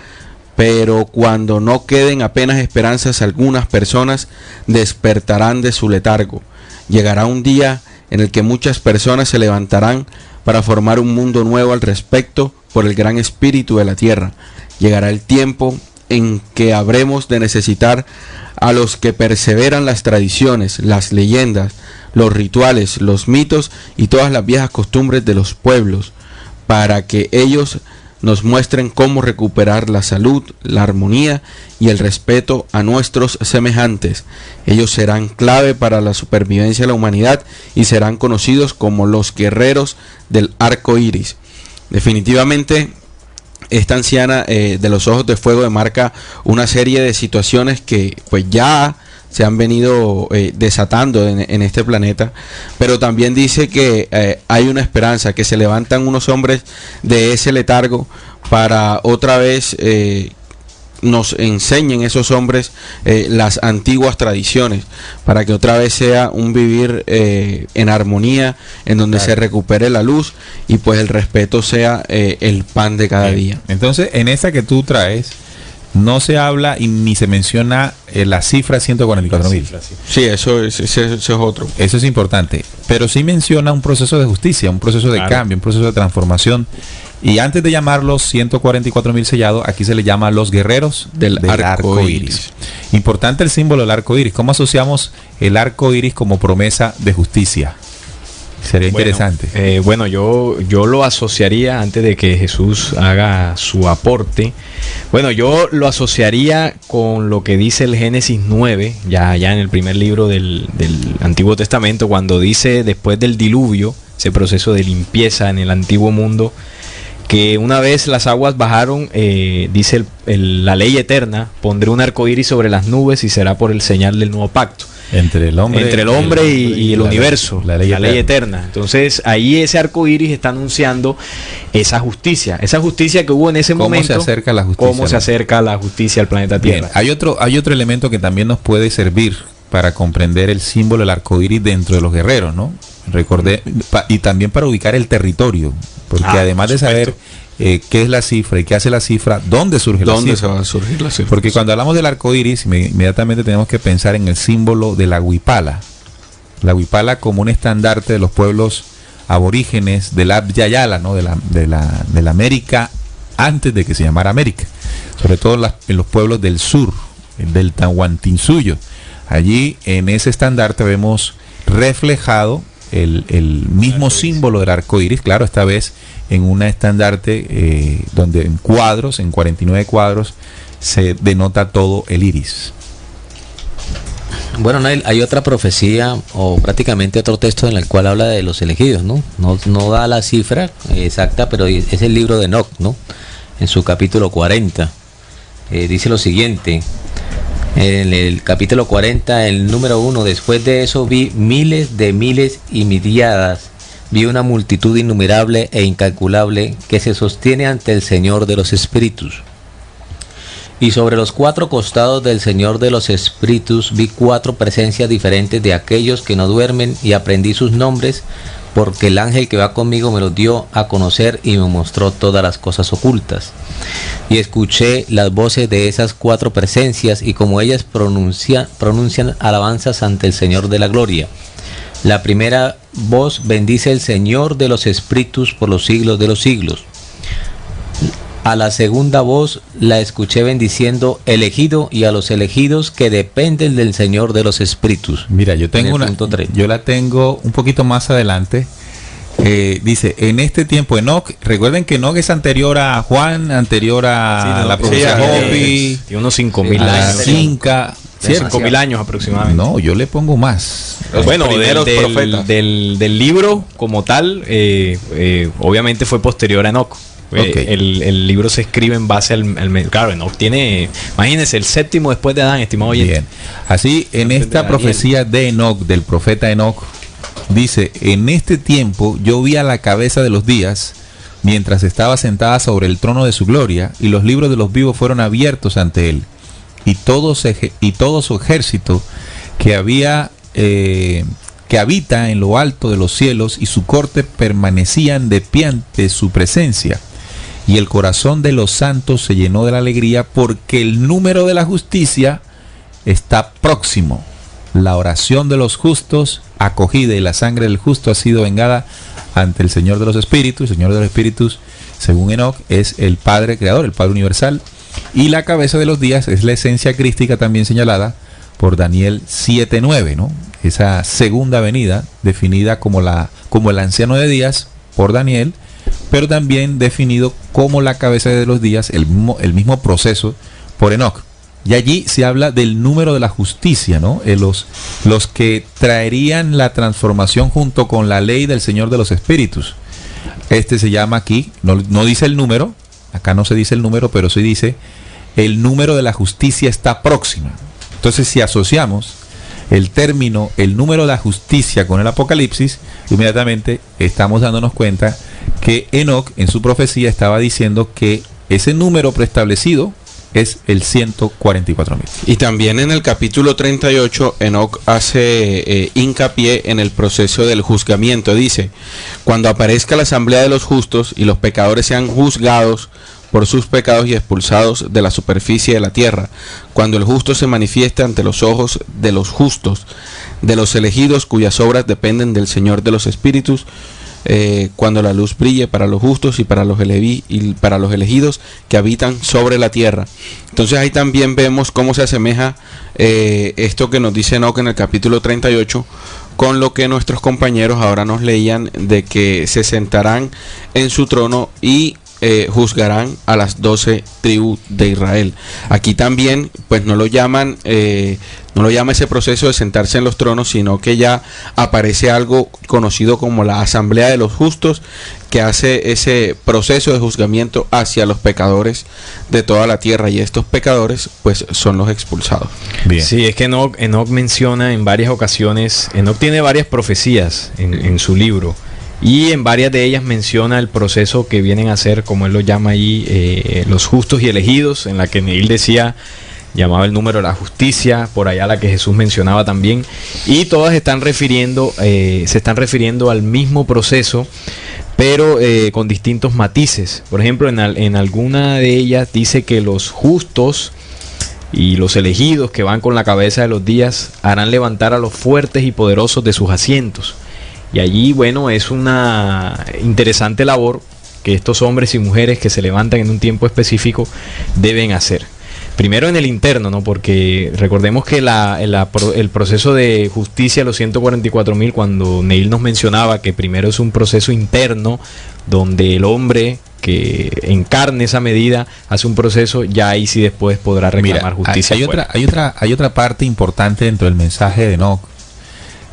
pero cuando no queden apenas esperanzas, algunas personas despertarán de su letargo. Llegará un día en el que muchas personas se levantarán para formar un mundo nuevo al respecto por el gran espíritu de la tierra. Llegará el tiempo en que habremos de necesitar a los que perseveran las tradiciones, las leyendas, los rituales, los mitos y todas las viejas costumbres de los pueblos, para que ellos nos muestren cómo recuperar la salud, la armonía y el respeto a nuestros semejantes. Ellos serán clave para la supervivencia de la humanidad y serán conocidos como los guerreros del arco iris. Definitivamente, esta anciana de los ojos de fuego demarca una serie de situaciones que pues ya se han venido desatando en este planeta, pero también dice que hay una esperanza, que se levantan unos hombres de ese letargo para otra vez nos enseñen esos hombres las antiguas tradiciones, para que otra vez sea un vivir en armonía, en donde se recupere la luz y pues el respeto sea el pan de cada día. Entonces, en esta que tú traes, no se habla y ni se menciona la cifra 144,000. Sí, eso es otro. Eso es importante. Pero sí menciona un proceso de justicia, un proceso de cambio, un proceso de transformación. Y antes de llamarlos 144,000 sellados, aquí se le llama los guerreros del arco iris. Importante el símbolo del arco iris. ¿Cómo asociamos el arco iris como promesa de justicia? Sería interesante. Bueno, yo lo asociaría, antes de que Jesús haga su aporte, bueno, yo lo asociaría con lo que dice el Génesis 9, ya en el primer libro del Antiguo Testamento, cuando dice, después del diluvio, ese proceso de limpieza en el antiguo mundo, que una vez las aguas bajaron, dice la ley eterna, pondré un arco iris sobre las nubes y será por el señal del nuevo pacto. Entre el hombre y el universo, la ley eterna. Entonces ahí ese arco iris está anunciando esa justicia que hubo en ese momento. ¿Cómo se acerca la justicia? ¿Cómo se acerca la justicia al planeta Tierra? Bien, hay otro elemento que también nos puede servir para comprender el símbolo del arco iris dentro de los guerreros, ¿no? Y también para ubicar el territorio, porque además de saber qué es la cifra y qué hace la cifra, ¿dónde surge la cifra? ¿Dónde se va a surgir la cifra? Porque cuando hablamos del arco iris, inmediatamente tenemos que pensar en el símbolo de la huipala. La huipala como un estandarte de los pueblos aborígenes del Abya-Yala, ¿no? de la América antes de que se llamara América. Sobre todo en los pueblos del sur, del Tahuantinsuyo. Allí en ese estandarte vemos reflejado el mismo símbolo del arco iris, claro, esta vez en un estandarte donde en 49 cuadros, se denota todo el iris. Bueno, Nail, hay otra profecía o prácticamente otro texto en el cual habla de los elegidos, ¿no? No da la cifra exacta, pero es el libro de Enoc, ¿no? En su capítulo 40. Dice lo siguiente. En el capítulo 40, el número 1, después de eso vi miles de miles y miriadas, vi una multitud innumerable e incalculable que se sostiene ante el Señor de los Espíritus. Y sobre los 4 costados del Señor de los Espíritus vi 4 presencias diferentes de aquellos que no duermen, y aprendí sus nombres, porque el ángel que va conmigo me los dio a conocer y me mostró todas las cosas ocultas. Y escuché las voces de esas 4 presencias, y como ellas pronuncian alabanzas ante el Señor de la gloria. La primera voz bendice el Señor de los Espíritus por los siglos de los siglos. A la segunda voz la escuché bendiciendo elegido y a los elegidos que dependen del Señor de los Espíritus. Mira, yo la tengo un poquito más adelante. Dice, en este tiempo Enoc, recuerden que Enoc es anterior a Juan, anterior a la profecía Hopi, y unos 5.000 años. 5.000 años aproximadamente. No, yo le pongo más. Bueno, del libro como tal, obviamente fue posterior a Enoc. Okay. El libro se escribe en base al claro, Enoc tiene, imagínense, el 7º después de Adán, estimado oyente. Bien. Así, en esta profecía de Enoc, del profeta Enoc, dice, en este tiempo yo vi a la cabeza de los días, mientras estaba sentada sobre el trono de su gloria, y los libros de los vivos fueron abiertos ante él, y todo su ejército que habita en lo alto de los cielos, y su corte permanecían de pie ante su presencia. Y el corazón de los santos se llenó de la alegría, porque el número de la justicia está próximo. La oración de los justos acogida, y la sangre del justo ha sido vengada ante el Señor de los Espíritus. El Señor de los Espíritus, según Enoc, es el Padre Creador, el Padre Universal. Y la cabeza de los días es la esencia crística también señalada por Daniel 7:9, ¿no? Esa segunda venida, definida como el anciano de días por Daniel, pero también definido como la cabeza de los días, el mismo proceso por Enoc. Y allí se habla del número de la justicia, ¿no? Los que traerían la transformación junto con la ley del Señor de los Espíritus. Este se llama aquí, no dice el número, acá no se dice el número, pero se dice el número de la justicia está próxima. Entonces, si asociamos el término, el número de la justicia con el Apocalipsis, inmediatamente estamos dándonos cuenta que Enoc en su profecía estaba diciendo que ese número preestablecido es el 144.000. Y también en el capítulo 38 Enoc hace hincapié en el proceso del juzgamiento. Dice, cuando aparezca la asamblea de los justos y los pecadores sean juzgados por sus pecados y expulsados de la superficie de la tierra, cuando el justo se manifieste ante los ojos de los justos, de los elegidos cuyas obras dependen del Señor de los Espíritus, cuando la luz brille para los justos y para los elegidos que habitan sobre la tierra. Entonces ahí también vemos cómo se asemeja esto que nos dice Enoc en el capítulo 38 con lo que nuestros compañeros ahora nos leían de que se sentarán en su trono y juzgarán a las 12 tribus de Israel. Aquí también pues no lo llama ese proceso de sentarse en los tronos, sino que ya aparece algo conocido como la asamblea de los justos, que hace ese proceso de juzgamiento hacia los pecadores de toda la tierra, y estos pecadores pues son los expulsados. Bien. Sí, es que Enoc menciona en varias ocasiones, Enoc tiene varias profecías en su libro, y en varias de ellas menciona el proceso que vienen a ser, como él lo llama ahí, los justos y elegidos, en la que él decía, llamaba el número de la justicia, por allá la que Jesús mencionaba también, y todas se están refiriendo al mismo proceso, pero con distintos matices. Por ejemplo, en alguna de ellas dice que los justos y los elegidos que van con la cabeza de los días harán levantar a los fuertes y poderosos de sus asientos. Y allí, bueno, es una interesante labor que estos hombres y mujeres que se levantan en un tiempo específico deben hacer. Primero en el interno, ¿no? Porque recordemos que el proceso de justicia, los 144.000, cuando Neil nos mencionaba que primero es un proceso interno, donde el hombre que encarne esa medida hace un proceso, ya ahí sí después podrá reclamar justicia. Hay otra parte importante dentro del mensaje de Enoc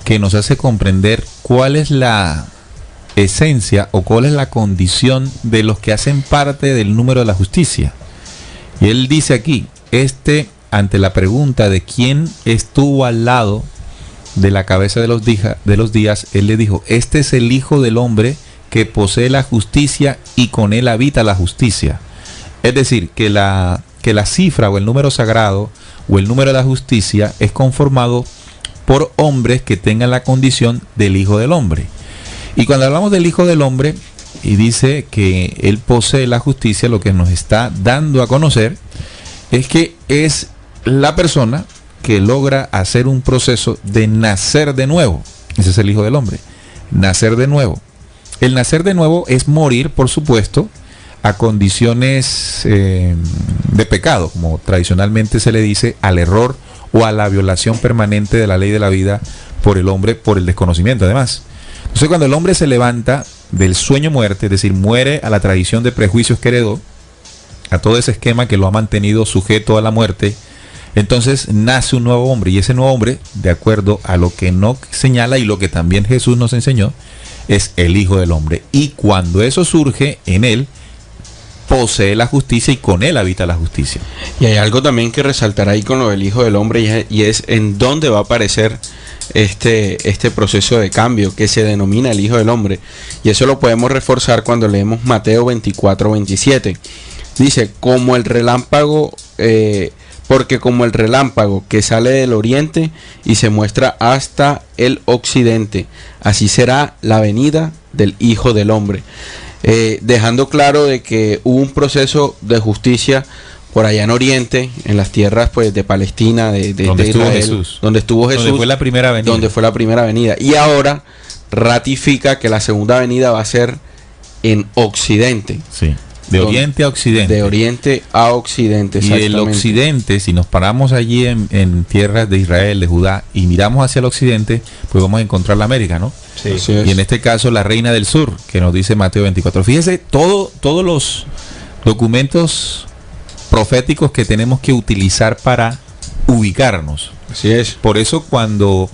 que nos hace comprender cuál es la esencia o cuál es la condición de los que hacen parte del número de la justicia. Y él dice aquí, ante la pregunta de quién estuvo al lado de la cabeza de los días, él le dijo, este es el Hijo del Hombre que posee la justicia y con él habita la justicia. Es decir, que la cifra o el número sagrado o el número de la justicia es conformado por hombres que tengan la condición del Hijo del Hombre. Y cuando hablamos del Hijo del Hombre y dice que él posee la justicia, lo que nos está dando a conocer es que es la persona que logra hacer un proceso de nacer de nuevo. Ese es el Hijo del Hombre, nacer de nuevo. El nacer de nuevo es morir, por supuesto, a condiciones de pecado, como tradicionalmente se le dice, al error o a la violación permanente de la ley de la vida por el hombre, por el desconocimiento además. Entonces, cuando el hombre se levanta del sueño muerte, es decir, muere a la tradición de prejuicios que heredó, a todo ese esquema que lo ha mantenido sujeto a la muerte, entonces nace un nuevo hombre, y ese nuevo hombre, de acuerdo a lo que Enoc señala y lo que también Jesús nos enseñó, es el Hijo del Hombre. Y cuando eso surge en él, posee la justicia y con él habita la justicia. Y hay algo también que resaltar ahí con lo del Hijo del Hombre, y es en dónde va a aparecer este proceso de cambio que se denomina el Hijo del Hombre. Y eso lo podemos reforzar cuando leemos Mateo 24:27. Dice, como el relámpago, porque como el relámpago que sale del oriente y se muestra hasta el occidente, así será la venida del Hijo del Hombre. Dejando claro de que hubo un proceso de justicia por allá en Oriente, en las tierras pues de Palestina, de Israel, donde estuvo Jesús, donde fue la primera venida. Y ahora ratifica que la segunda venida va a ser en Occidente. Sí. De oriente a occidente. De oriente a occidente, exactamente. Y el occidente, si nos paramos allí en tierras de Israel, de Judá, y miramos hacia el occidente, pues vamos a encontrar la América, ¿no? Sí. Y en este caso la reina del sur, que nos dice Mateo 24. Fíjese, todos los documentos proféticos que tenemos que utilizar para ubicarnos. Así es. Por eso cuando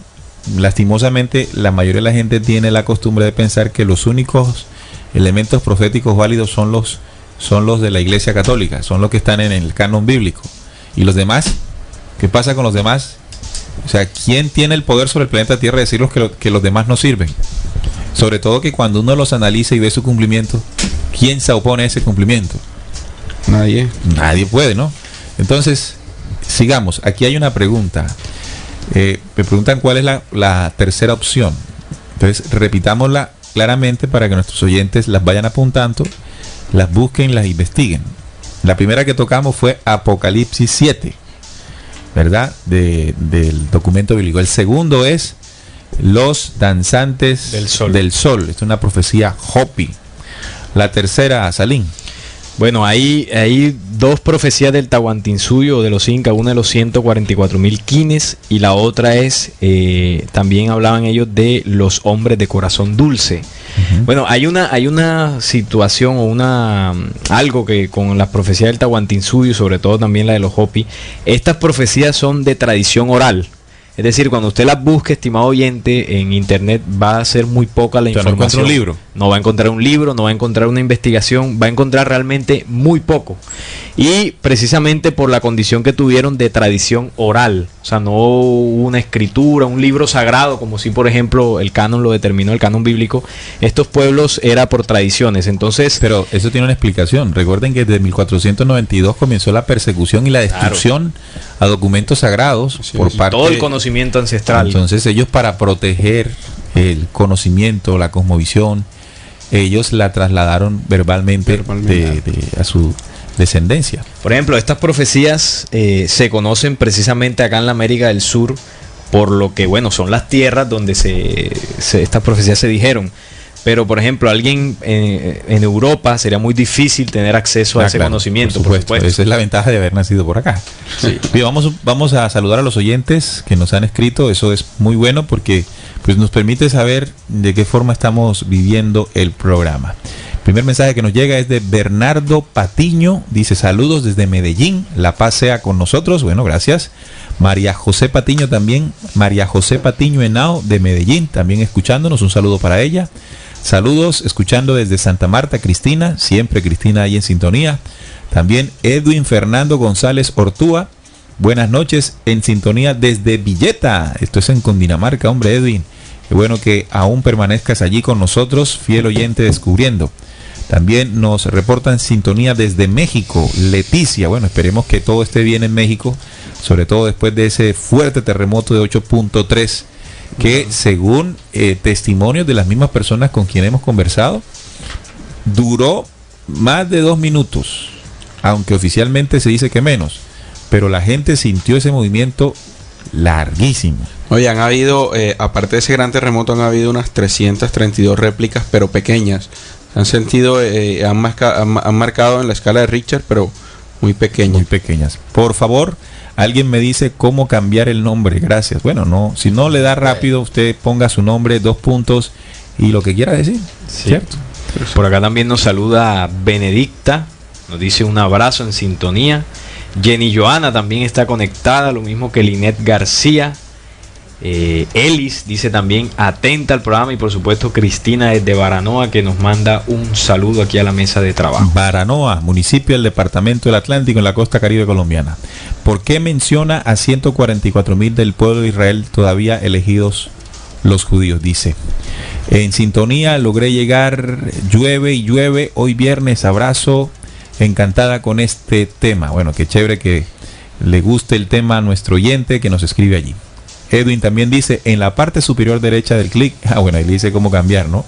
lastimosamente la mayoría de la gente tiene la costumbre de pensar que los únicos elementos proféticos válidos son los de la Iglesia Católica, son los que están en el canon bíblico. ¿Y los demás? ¿Qué pasa con los demás? O sea, ¿quién tiene el poder sobre el planeta Tierra de decirles que los demás no sirven? Sobre todo que cuando uno los analiza y ve su cumplimiento, ¿quién se opone a ese cumplimiento? Nadie. Nadie puede, ¿no? Entonces, sigamos. Aquí hay una pregunta. Me preguntan cuál es la tercera opción. Entonces, repitámosla claramente para que nuestros oyentes las vayan apuntando, las busquen, las investiguen. La primera que tocamos fue Apocalipsis 7, ¿verdad? Del documento bíblico. El segundo es los danzantes del sol. Esto es una profecía Hopi. La tercera, Salín. Bueno, hay dos profecías del Tahuantinsuyo o de los Incas, una de los 144.000 quines y la otra es, también hablaban ellos de los hombres de corazón dulce. Bueno, hay una situación o algo que con las profecías del Tahuantinsuyo, sobre todo también la de los Hopi, estas profecías son de tradición oral. Es decir, cuando usted las busque, estimado oyente, en internet va a ser muy poca la información. No encuentra un libro. No va a encontrar un libro, no va a encontrar una investigación, va a encontrar realmente muy poco. Y precisamente por la condición que tuvieron de tradición oral, o sea, no una escritura, un libro sagrado, como si por ejemplo el canon lo determinó, el canon bíblico. Estos pueblos era por tradiciones, entonces... Pero eso tiene una explicación. Recuerden que desde 1492 comenzó la persecución y la destrucción a documentos sagrados por parte todo el conocimiento ancestral. Entonces ellos, para proteger el conocimiento, la cosmovisión, ellos la trasladaron verbalmente. A su descendencia. Por ejemplo, estas profecías se conocen precisamente acá en la América del Sur, por lo que, bueno, son las tierras donde estas profecías se dijeron. Pero, por ejemplo, alguien en Europa sería muy difícil tener acceso a ese conocimiento. Por supuesto. Esa es la ventaja de haber nacido por acá. Sí. Bien, vamos a saludar a los oyentes que nos han escrito. Eso es muy bueno porque pues, nos permite saber de qué forma estamos viviendo el programa. El primer mensaje que nos llega es de Bernardo Patiño. Dice: saludos desde Medellín. La paz sea con nosotros. Bueno, gracias. María José Patiño también. María José Patiño Henao de Medellín, también escuchándonos. Un saludo para ella. Saludos, escuchando desde Santa Marta, Cristina, siempre Cristina ahí en sintonía. También Edwin Fernando González Ortúa, buenas noches, en sintonía desde Villeta, esto es en Cundinamarca, hombre Edwin, qué bueno que aún permanezcas allí con nosotros, fiel oyente descubriendo. También nos reportan sintonía desde México, Leticia, bueno, esperemos que todo esté bien en México, sobre todo después de ese fuerte terremoto de 8.3, que según testimonios de las mismas personas con quien hemos conversado, duró más de 2 minutos, aunque oficialmente se dice que menos, pero la gente sintió ese movimiento larguísimo. Oye, han habido, aparte de ese gran terremoto, han habido unas 332 réplicas, pero pequeñas. Han sentido, han marcado en la escala de Richter, pero muy pequeñas. Muy pequeñas. Por favor, alguien me dice cómo cambiar el nombre. Gracias. Bueno, no, si no le da rápido, usted ponga su nombre, 2 puntos y lo que quiera decir. Sí. ¿Cierto? Por acá también nos saluda Benedicta, nos dice un abrazo en sintonía. Jenny Joana también está conectada, lo mismo que Linet García. Elis dice también atenta al programa, y por supuesto Cristina desde Baranoa, que nos manda un saludo aquí a la mesa de trabajo. Baranoa, municipio del departamento del Atlántico en la costa caribe colombiana. ¿Por qué menciona a 144.000 del pueblo de Israel todavía elegidos los judíos? Dice: en sintonía, logré llegar, llueve y llueve, hoy viernes, abrazo, encantada con este tema. Bueno, qué chévere que le guste el tema a nuestro oyente que nos escribe allí. Edwin también dice, en la parte superior derecha del clic, bueno, ahí dice cómo cambiar, ¿no?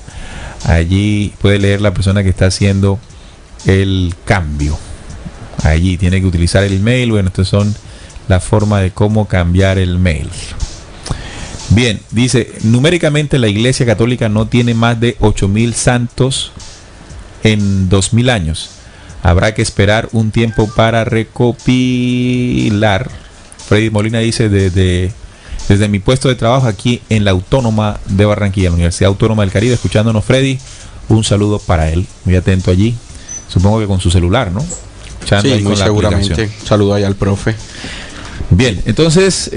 Allí puede leer la persona que está haciendo el cambio. Allí tiene que utilizar el mail. Bueno, estas son la forma de cómo cambiar el mail. Bien, dice, numéricamente la Iglesia Católica no tiene más de 8.000 santos en 2.000 años. Habrá que esperar un tiempo para recopilar. Freddy Molina dice, desde mi puesto de trabajo aquí en la Autónoma de Barranquilla, la Universidad Autónoma del Caribe, escuchándonos, Freddy, un saludo para él, muy atento allí, supongo que con su celular, ¿no? Escuchando sí, ahí muy con seguramente, saludo ahí al profe. Bien, entonces,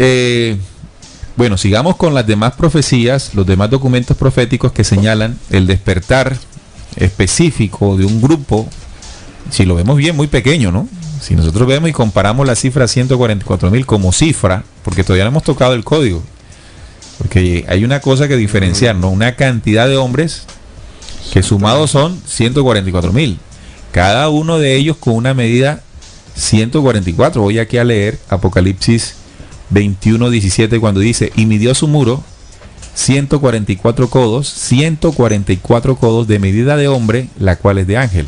bueno, sigamos con las demás profecías, los demás documentos proféticos que señalan el despertar específico de un grupo, si lo vemos bien, muy pequeño, ¿no? Si nosotros vemos y comparamos la cifra 144.000 como cifra, porque todavía no hemos tocado el código, porque hay una cosa que diferenciar, ¿no? Una cantidad de hombres que sumados son 144.000, cada uno de ellos con una medida 144. Voy aquí a leer Apocalipsis 21:17 cuando dice, y midió su muro 144 codos de medida de hombre, la cual es de ángel.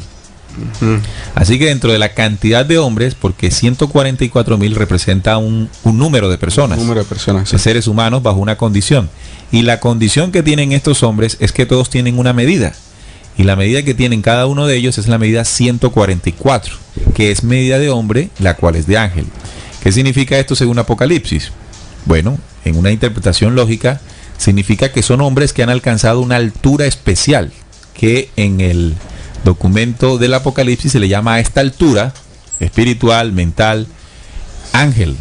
Así que dentro de la cantidad de hombres, porque 144.000 representa un número de personas, sí, de seres humanos bajo una condición, y la condición que tienen estos hombres es que todos tienen una medida, Y la medida que tienen cada uno de ellos es la medida 144, que es medida de hombre, la cual es de ángel. ¿Qué significa esto según Apocalipsis? Bueno, en una interpretación lógica, significa que son hombres que han alcanzado una altura especial, que en el documento del Apocalipsis se le llama a esta altura, espiritual, mental, ángel.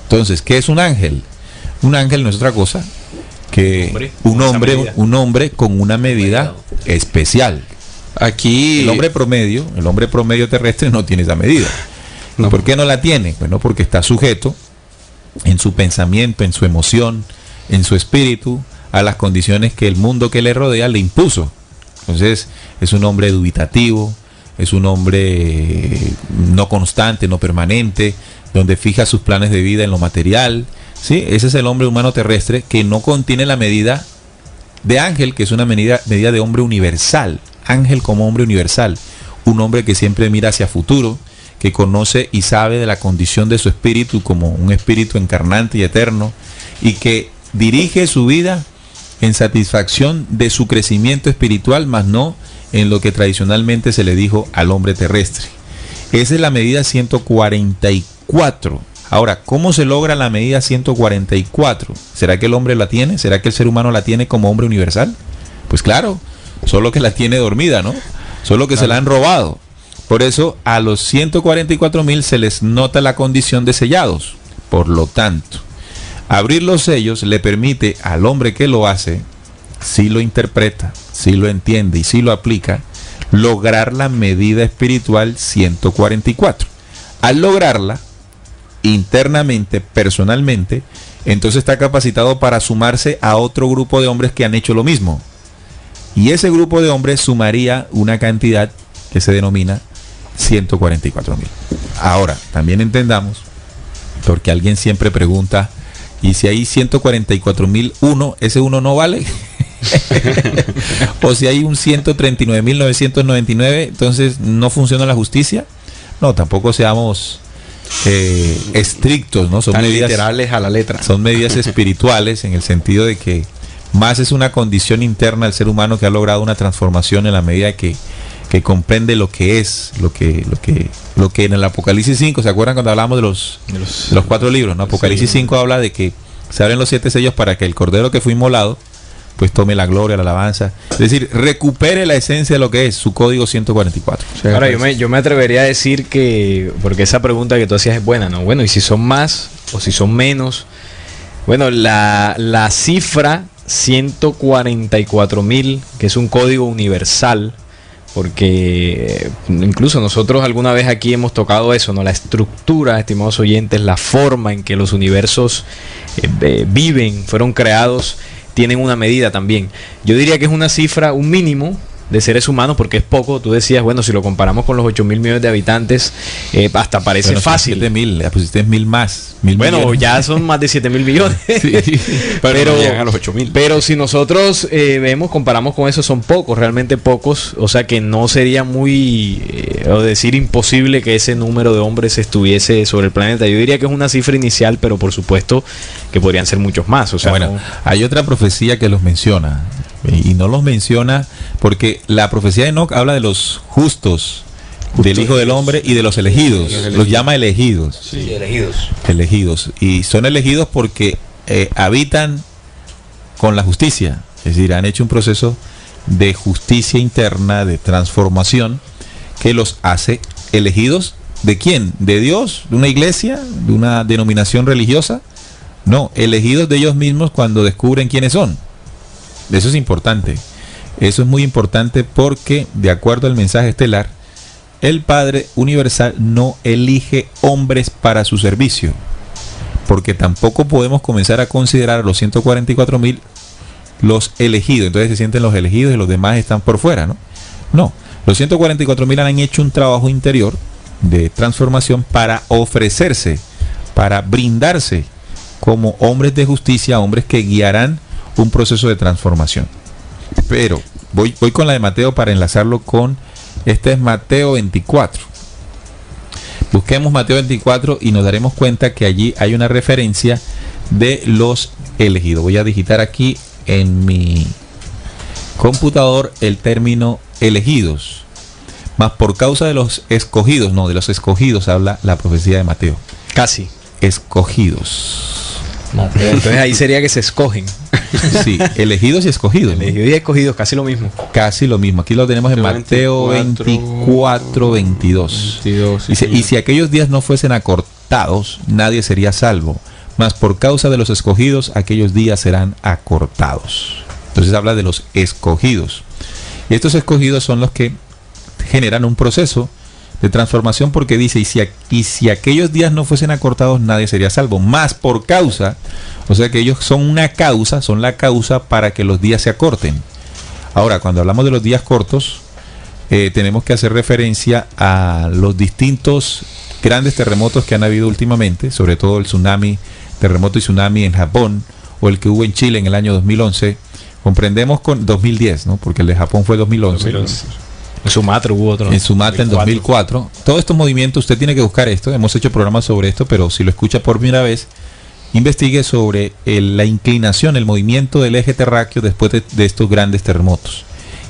Entonces, ¿qué es un ángel? Un ángel no es otra cosa que un hombre con una medida especial. Aquí el hombre promedio terrestre no tiene esa medida. No. ¿Por qué no la tiene? Bueno, porque está sujeto en su pensamiento, en su emoción, en su espíritu, a las condiciones que el mundo que le rodea le impuso. Entonces, es un hombre dubitativo, es un hombre no constante, no permanente, donde fija sus planes de vida en lo material. ¿Sí? Ese es el hombre humano terrestre que no contiene la medida de ángel, que es una medida de hombre universal. Ángel como hombre universal, un hombre que siempre mira hacia futuro, que conoce y sabe de la condición de su espíritu como un espíritu encarnante y eterno, y que dirige su vida en satisfacción de su crecimiento espiritual, más no en lo que tradicionalmente se le dijo al hombre terrestre. Esa es la medida 144. Ahora, ¿cómo se logra la medida 144? ¿Será que el hombre la tiene? ¿Será que el ser humano la tiene como hombre universal? Pues claro, solo que la tiene dormida, ¿no? Solo que se la han robado. Por eso a los 144,000 se les nota la condición de sellados. Por lo tanto, abrir los sellos le permite al hombre que lo hace, si lo interpreta, si lo entiende y si lo aplica, lograr la medida espiritual 144. Al lograrla, internamente, personalmente, entonces está capacitado para sumarse a otro grupo de hombres que han hecho lo mismo. Y ese grupo de hombres sumaría una cantidad que se denomina 144,000. Ahora, también entendamos, porque alguien siempre pregunta, ¿y si hay 144,001, ese uno no vale? O si hay un 139,999, entonces no funciona la justicia. No, tampoco seamos estrictos, ¿no? Son medidas literales a la letra. Son medidas espirituales, en el sentido de que más es una condición interna del ser humano que ha logrado una transformación en la medida que comprende lo que es, lo que en el Apocalipsis 5, ¿se acuerdan cuando hablamos de los 4 libros? ¿No? Apocalipsis 5 habla de que se abren los 7 sellos para que el cordero que fue inmolado pues tome la gloria, la alabanza, es decir, recupere la esencia de lo que es su código 144. Ahora yo me atrevería a decir que, porque esa pregunta que tú hacías es buena, ¿no? Bueno, y si son más o si son menos. Bueno, la cifra 144,000, que es un código universal, porque incluso nosotros alguna vez aquí hemos tocado eso, ¿no? La estructura, estimados oyentes, la forma en que los universos viven, fueron creados, tienen una medida también. Yo diría que es una cifra, un mínimo de seres humanos, porque es poco. Tú decías, bueno, si lo comparamos con los 8,000 millones de habitantes, hasta parece fácil. 7,000, le pusiste 1,000 más. 1,000 bueno, millones. ya son más de 7,000 millones. Sí, pero no llegan a los 8,000. Pero si nosotros comparamos con eso, son pocos, realmente pocos. O sea que no sería muy, o decir imposible, que ese número de hombres estuviese sobre el planeta. Yo diría que es una cifra inicial, pero por supuesto que podrían ser muchos más. O sea, bueno, no... hay otra profecía que los menciona, y no los menciona porque la profecía de Enoc habla de los justos, del Hijo del Hombre y de los elegidos. Los llama elegidos. Sí, elegidos. Elegidos. Y son elegidos porque habitan con la justicia. Es decir, han hecho un proceso de justicia interna, de transformación, que los hace elegidos. ¿De quién? ¿De Dios? ¿De una iglesia? ¿De una denominación religiosa? No, elegidos de ellos mismos cuando descubren quiénes son. Eso es importante. Eso es muy importante porque, de acuerdo al mensaje estelar, el Padre Universal no elige hombres para su servicio, porque tampoco podemos comenzar a considerar a los 144,000 los elegidos. Entonces se sienten los elegidos y los demás están por fuera, ¿no? No, los 144,000 han hecho un trabajo interior de transformación para ofrecerse, para brindarse como hombres de justicia, hombres que guiarán un proceso de transformación. Pero voy con la de Mateo para enlazarlo con... Este es Mateo 24. Busquemos Mateo 24 y nos daremos cuenta que allí hay una referencia de los elegidos. Voy a digitar aquí en mi computador el término elegidos, más por causa de los escogidos, no, de los escogidos habla la profecía de Mateo. Casi. Escogidos. Entonces ahí sería que se escogen. Sí, elegidos y escogidos. ¿no? Elegidos y escogidos, casi lo mismo. Casi lo mismo. Aquí lo tenemos en Mateo 24, 22. Dice, y si aquellos días no fuesen acortados, nadie sería salvo. Mas por causa de los escogidos, aquellos días serán acortados. Entonces habla de los escogidos. Y estos escogidos son los que generan un proceso de transformación, porque dice, y si aquellos días no fuesen acortados, nadie sería salvo. Más por causa, o sea que ellos son una causa, son la causa para que los días se acorten. Ahora, cuando hablamos de los días cortos, tenemos que hacer referencia a los distintos grandes terremotos que han habido últimamente, sobre todo el terremoto y tsunami en Japón, o el que hubo en Chile en el año 2011. Comprendemos con 2010, ¿no? Porque el de Japón fue 2011. En Sumatra hubo otro. En Sumatra en 2004. Todos estos movimientos, usted tiene que buscar esto. Hemos hecho programas sobre esto, pero si lo escucha por primera vez, investigue sobre la inclinación, el movimiento del eje terráqueo después de estos grandes terremotos.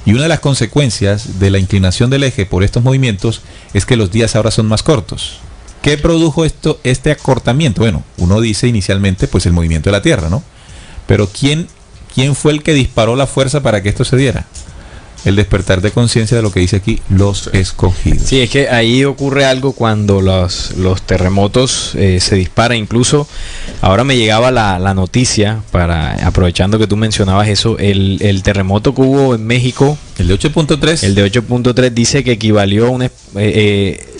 Y una de las consecuencias de la inclinación del eje por estos movimientos es que los días ahora son más cortos. ¿Qué produjo este acortamiento? Bueno, uno dice inicialmente pues el movimiento de la Tierra, ¿no? Pero ¿quién fue el que disparó la fuerza para que esto se diera? El despertar de conciencia de lo que dice aquí, los escogidos. Sí, es que ahí ocurre algo cuando los terremotos se disparan. Incluso ahora me llegaba la noticia, aprovechando que tú mencionabas eso, el terremoto que hubo en México. El de 8.3. El de 8.3 dice que equivalió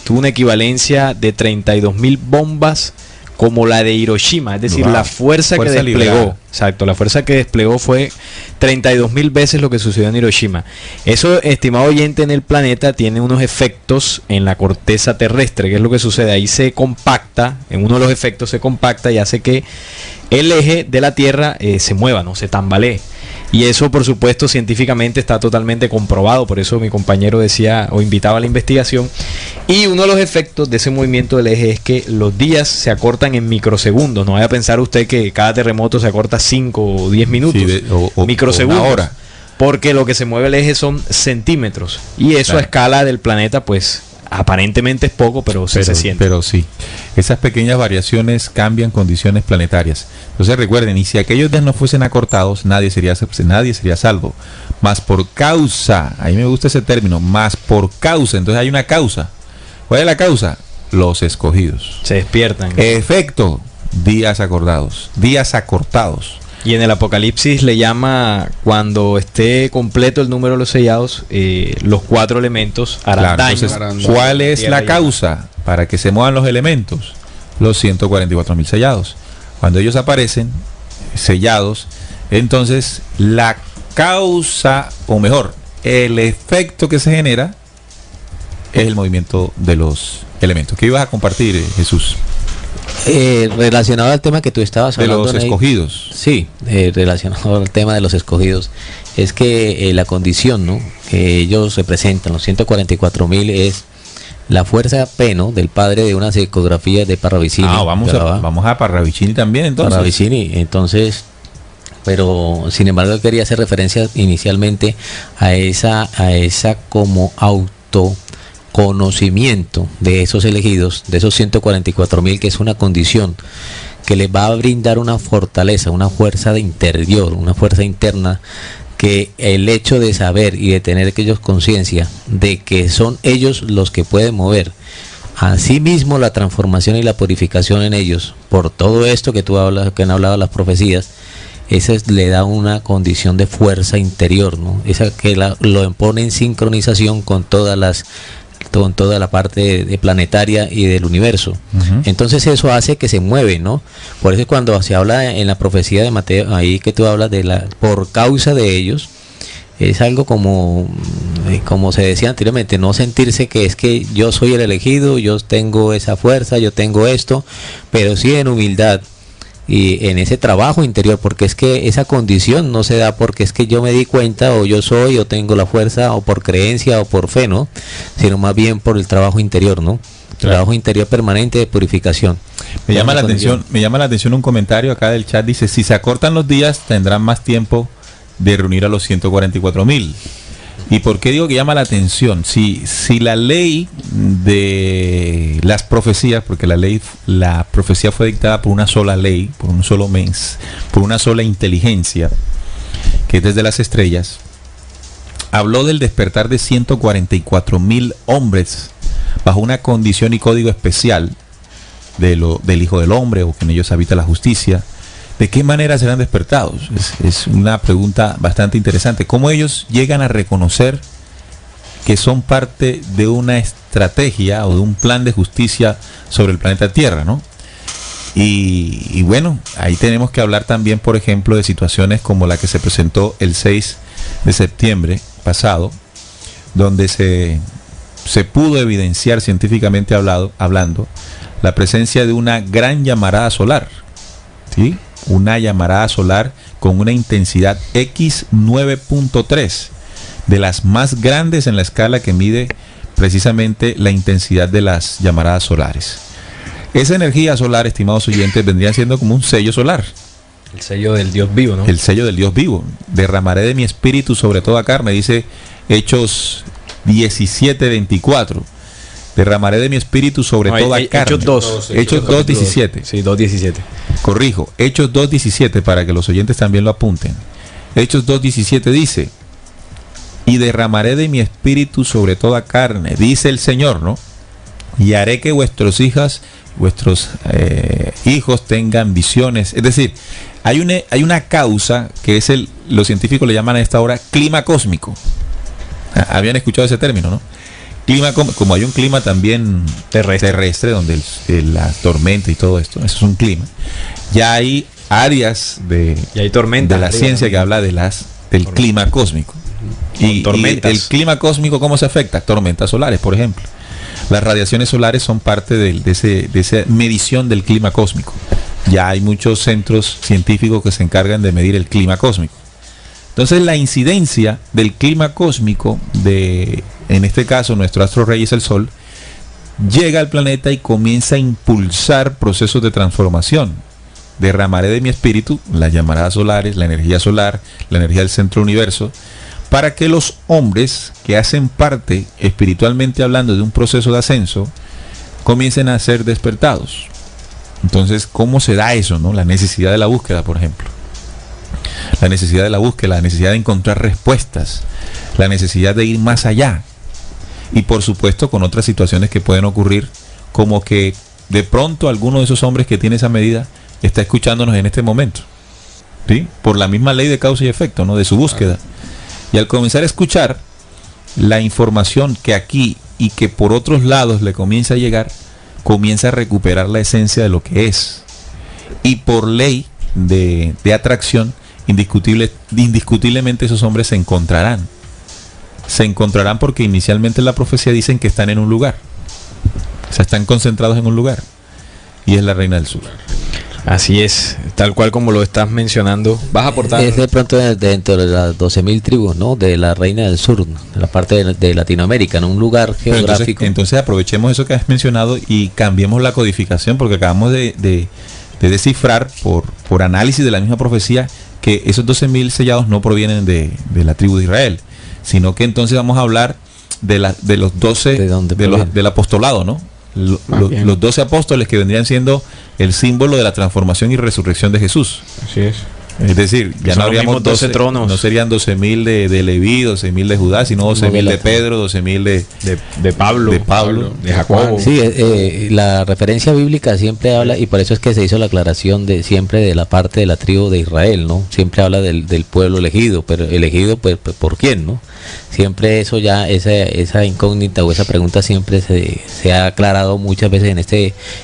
tuvo una equivalencia de 32.000 bombas como la de Hiroshima, es decir, la fuerza que desplegó, liberada. Exacto, la fuerza que desplegó fue 32.000 veces lo que sucedió en Hiroshima. Eso, estimado oyente, en el planeta tiene unos efectos en la corteza terrestre. ¿Qué es lo que sucede? Ahí se compacta, en uno de los efectos se compacta y hace que el eje de la Tierra se mueva, no se tambalee. Y eso, por supuesto, científicamente está totalmente comprobado. Por eso mi compañero decía o invitaba a la investigación. Y uno de los efectos de ese movimiento del eje es que los días se acortan en microsegundos. No vaya a pensar usted que cada terremoto se acorta 5 o 10 minutos. Sí, microsegundos. O una hora. Porque lo que se mueve el eje son centímetros. Y eso, claro, a escala del planeta, pues aparentemente es poco, pero se siente. Pero sí, esas pequeñas variaciones cambian condiciones planetarias. Entonces recuerden, y si aquellos días no fuesen acortados, nadie sería salvo. Más por causa, a mí me gusta ese término, más por causa. Entonces hay una causa. ¿Cuál es la causa? Los escogidos. Se despiertan. Efecto, días acortados. Y en el Apocalipsis le llama, cuando esté completo el número de los sellados, los 4 elementos harán daño. Entonces, ¿cuál es la causa para que se muevan los elementos? Los 144.000 sellados. Cuando ellos aparecen sellados, entonces la causa, o mejor, el efecto que se genera es el movimiento de los elementos. ¿Qué ibas a compartir, Jesús? Relacionado al tema que tú estabas hablando de los escogidos. Sí, relacionado al tema de los escogidos, es que la condición, ¿no?, que ellos representan, los 144.000, es la fuerza P, ¿no?, del padre de una psicografía de Parravicini. Vamos a Parravicini también, entonces. Parravicini, entonces, pero sin embargo quería hacer referencia inicialmente a esa como autoconocimiento de esos elegidos, de esos 144.000, que es una condición que les va a brindar una fortaleza, una fuerza interior, una fuerza interna, que el hecho de saber y de tener ellos conciencia de que son ellos los que pueden mover asimismo la transformación y la purificación en ellos, por todo esto que tú hablas, que han hablado las profecías, esa le da una condición de fuerza interior, ¿no? Esa que lo pone en sincronización con toda la parte de planetaria y del universo. Entonces eso hace que se mueve, ¿no? Por eso cuando se habla en la profecía de Mateo, ahí que tú hablas de por causa de ellos, es algo como se decía anteriormente, no sentirse que es que yo soy el elegido, yo tengo esa fuerza, yo tengo esto, pero sí en humildad y en ese trabajo interior, porque es que esa condición no se da porque es que yo me di cuenta, o yo soy, o tengo la fuerza, o por creencia, o por fe, ¿no? Sino más bien por el trabajo interior, ¿no? Claro. Trabajo interior permanente de purificación. Me llama la atención un comentario acá del chat, dice, si se acortan los días, tendrán más tiempo de reunir a los 144.000. ¿Y por qué digo que llama la atención? Si la ley de las profecías, porque la profecía fue dictada por una sola ley, por un solo mes, por una sola inteligencia, que es desde las estrellas, habló del despertar de 144,000 hombres bajo una condición y código especial del Hijo del Hombre, o que en ellos habita la justicia. ¿De qué manera serán despertados? Es una pregunta bastante interesante. ¿Cómo ellos llegan a reconocer que son parte de una estrategia o de un plan de justicia sobre el planeta Tierra, ¿no? Y bueno, ahí tenemos que hablar también, por ejemplo, de situaciones como la que se presentó el 6 de septiembre pasado, donde se pudo evidenciar científicamente hablando la presencia de una gran llamarada solar, ¿sí? Una llamarada solar con una intensidad X9.3, de las más grandes en la escala que mide precisamente la intensidad de las llamaradas solares. Esa energía solar, estimados oyentes, vendría siendo como un sello solar. El sello del Dios vivo, ¿no? El sello del Dios vivo. Derramaré de mi espíritu sobre toda carne, dice Hechos 17:24. Derramaré de mi espíritu sobre toda carne. Hechos 2:17. Sí, 2:17. Corrijo, Hechos 2:17, para que los oyentes también lo apunten. Hechos 2:17 dice: y derramaré de mi espíritu sobre toda carne, dice el Señor, ¿no? Y haré que vuestros hijos tengan visiones. Es decir, hay una causa que es los científicos le llaman a esta hora clima cósmico. Habían escuchado ese término, ¿no? Clima, como hay un clima también terrestre donde la tormenta y todo esto, eso es un clima. Ya hay áreas de la ciencia que habla del clima cósmico. Y el clima cósmico, ¿cómo se afecta? Tormentas solares, por ejemplo. Las radiaciones solares son parte de esa medición del clima cósmico. Ya hay muchos centros científicos que se encargan de medir el clima cósmico. Entonces, la incidencia del clima cósmico en este caso, nuestro astro rey es el Sol, llega al planeta y comienza a impulsar procesos de transformación. Derramaré de mi espíritu las llamaradas solares, la energía solar, la energía del centro universo, para que los hombres que hacen parte, espiritualmente hablando, de un proceso de ascenso, comiencen a ser despertados. Entonces, ¿cómo se da eso, no? La necesidad de la búsqueda, por ejemplo. La necesidad de la búsqueda, la necesidad de encontrar respuestas, la necesidad de ir más allá. Y por supuesto con otras situaciones que pueden ocurrir, como que de pronto alguno de esos hombres que tiene esa medida está escuchándonos en este momento, ¿sí? Por la misma ley de causa y efecto, ¿no? De su búsqueda. Y al comenzar a escuchar la información que aquí y que por otros lados le comienza a llegar, comienza a recuperar la esencia de lo que es. Y por ley de atracción, indiscutiblemente esos hombres se encontrarán porque inicialmente en la profecía dicen que están en un lugar, o sea, están concentrados en un lugar, y es la Reina del Sur. Así es, tal cual como lo estás mencionando. Vas a aportar. Es de pronto dentro de las 12,000 tribus, ¿no? De la Reina del Sur, de la parte de Latinoamérica, en un lugar geográfico. Entonces aprovechemos eso que has mencionado y cambiemos la codificación, porque acabamos de descifrar por análisis de la misma profecía que esos 12,000 sellados no provienen de la tribu de Israel, sino que entonces vamos a hablar de los 12 del apostolado, ¿no? Los 12 apóstoles, que vendrían siendo el símbolo de la transformación y resurrección de Jesús. Así es. Es decir, ya no habríamos 12 tronos. No serían 12,000 de Leví, 12,000 de Judá, sino 12,000 de Pedro, 12,000 de Pablo, de Jacobo. Sí, la referencia bíblica siempre habla, y por eso es que se hizo la aclaración siempre de la parte de la tribu de Israel, ¿no? Siempre habla del pueblo elegido, pero elegido pues ¿por quién, no? Siempre eso ya, esa incógnita o esa pregunta siempre se ha aclarado muchas veces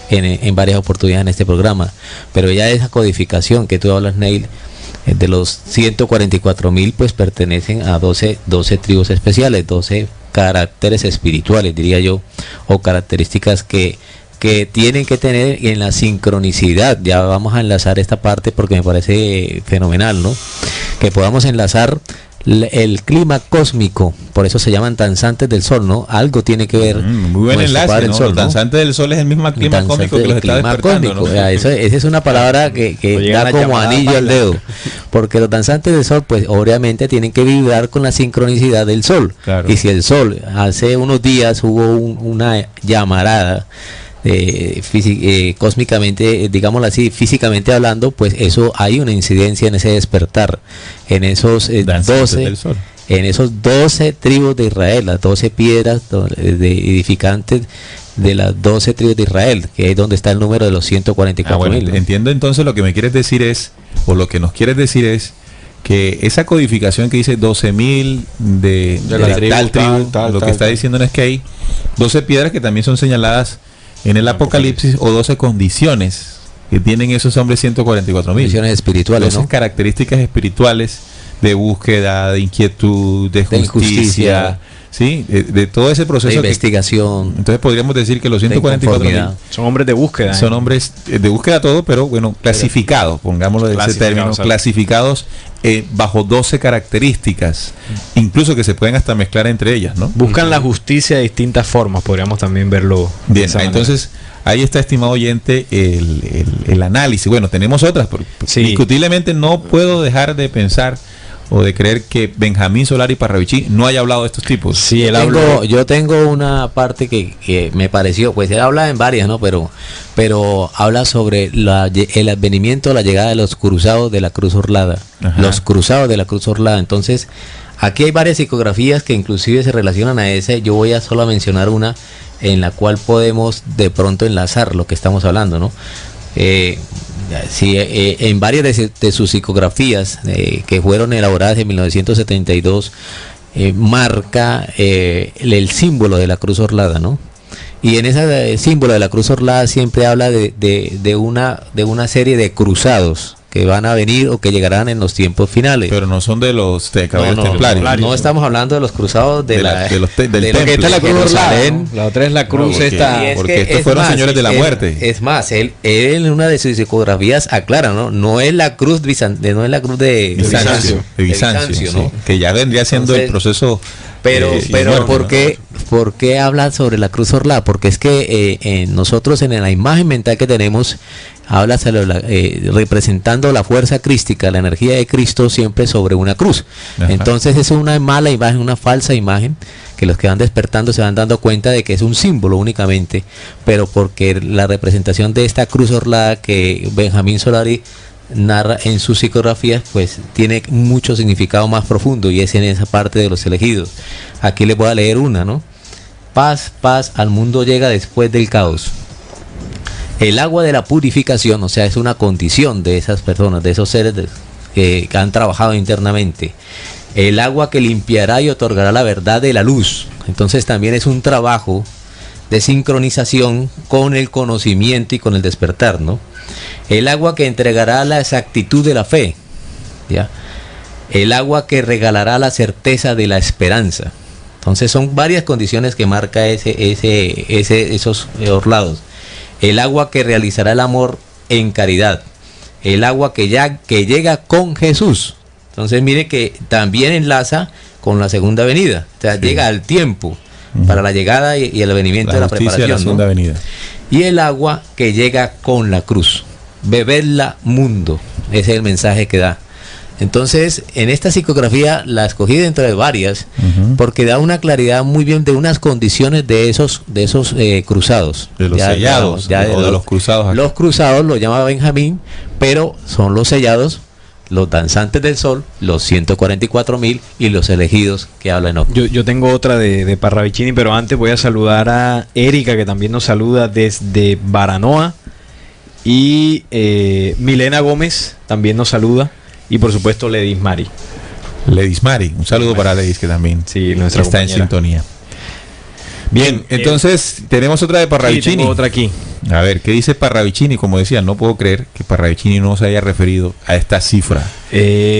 en varias oportunidades en este programa, pero ya esa codificación que tú hablas, Neil, de los 144,000, pues pertenecen a 12 tribus especiales, 12 caracteres espirituales, diría yo, o características que tienen que tener en la sincronicidad. Ya vamos a enlazar esta parte porque me parece fenomenal, ¿no? Que podamos enlazar el clima cósmico, por eso se llaman danzantes del sol, ¿no? Algo tiene que ver. Muy buen nuestro enlace, Padre ¿no? Sol, Los ¿no? danzantes del sol es el mismo clima Danzante cósmico que los del está clima despertando, cósmico. ¿no? Ya, esa es una palabra que Llega da la como llamada anillo al baila. dedo, porque los danzantes del sol, pues obviamente tienen que vibrar con la sincronicidad del sol. Claro. Y si el sol, hace unos días hubo una llamarada, cósmicamente, digámoslo así, físicamente hablando, pues eso hay una incidencia en ese despertar, en esos Danzantes 12 del sol. en esos 12 tribus de Israel, las 12 piedras de edificantes de las 12 tribus de Israel, que es donde está el número de los 144 Bueno, mil. entiendo entonces lo que me quieres decir es, o lo que nos quieres decir es, que esa codificación que dice 12.000 de la tal tribu, tribu, tal, lo que tal, está tal. diciendo no es que hay 12 piedras que también son señaladas en el Apocalipsis, o 12 condiciones que tienen esos hombres 144.000. Condiciones espirituales, 12 ¿no? características espirituales de búsqueda, de inquietud, de justicia, injusticia, ¿sí? De todo ese De proceso. Que, investigación, entonces podríamos decir que los de 144.000 inconformidad. Son hombres de búsqueda. son hombres de búsqueda todo, pero bueno, clasificados, pongámoslo de ese Clasificados, término, exacto. clasificados bajo 12 características, incluso que se pueden hasta mezclar entre ellas, ¿no? Buscan la justicia de distintas formas, podríamos también verlo. de Bien, esa manera. entonces ahí está, estimado oyente, el análisis. Bueno, tenemos otras, pero Sí. discutiblemente no puedo dejar de pensar o de creer que Benjamín Solari Parravicini no haya hablado de estos tipos. Sí, él habló. Yo tengo una parte que me pareció, pues él habla en varias, ¿no? Pero habla sobre el advenimiento, la llegada de los cruzados de la Cruz Orlada. Ajá. Los cruzados de la Cruz Orlada. Entonces, aquí hay varias psicografías que inclusive se relacionan a ese. Yo voy a solo mencionar una en la cual podemos de pronto enlazar lo que estamos hablando, ¿no? En varias de sus psicografías que fueron elaboradas en 1972 marca el símbolo de la Cruz Orlada, ¿no? Y en ese símbolo de la Cruz Orlada siempre habla de una serie de cruzados que van a venir o que llegarán en los tiempos finales. Pero no son de los caballeros No, templarios. no estamos hablando de los cruzados del del de templo. Esta es la cruz Jerusalén. Orlada, ¿no? La otra es la cruz porque- esta. Y es porque que estos es fueron más, señores de la muerte. Es más, él en una de sus psicografías aclara, ¿no? No es la cruz no es la cruz de Bizancio, de Bizancio, ¿no? sí, que ya vendría siendo el Entonces, proceso. Pero muerte, ¿por qué habla sobre la Cruz Orlada? Porque es que nosotros en la imagen mental que tenemos habla representando la fuerza crística, la energía de Cristo siempre sobre una cruz. Ajá. Entonces es una mala imagen, una falsa imagen, que los que van despertando se van dando cuenta de que es un símbolo únicamente, pero porque la representación de esta Cruz Orlada que Benjamín Solari narra en sus psicografías, pues tiene mucho significado más profundo, y es en esa parte de los elegidos. Aquí les voy a leer una, ¿no? Paz, paz, al mundo llega después del caos. El agua de la purificación, o sea, es una condición de esas personas, de esos seres que han trabajado internamente. El agua que limpiará y otorgará la verdad de la luz. Entonces también es un trabajo de sincronización con el conocimiento y con el despertar, ¿no? El agua que entregará la exactitud de la fe, ¿ya? El agua que regalará la certeza de la esperanza. Entonces son varias condiciones que marca esos orlados. El agua que realizará el amor en caridad. El agua que llega con Jesús. Entonces mire que también enlaza con la segunda venida. O sea, Sí. llega al tiempo para la llegada y el venimiento de la justicia de la preparación, segunda ¿no? venida. Y el agua que llega con la cruz. Beberla mundo. Ese es el mensaje que da. Entonces, en esta psicografía la escogí dentro de varias, Ujú. porque da una claridad muy bien de unas condiciones de esos cruzados. De los sellados, o de los cruzados acá. Los cruzados lo llama Benjamín, pero son los sellados, los danzantes del sol, los 144.000 y los elegidos que habla Enoch. Yo tengo otra de Parravicini, pero antes voy a saludar a Erika, que también nos saluda desde Baranoa. Y Milena Gómez también nos saluda. Y por supuesto Ledis Mari. Ledis Mari, un saludo para Ledis, que también Sí, nuestra está en compañera. sintonía. Bien, entonces tenemos otra de Sí, Parravicini. tengo otra aquí. A ver, ¿qué dice Parravicini? Como decía, no puedo creer que Parravicini no se haya referido a esta cifra.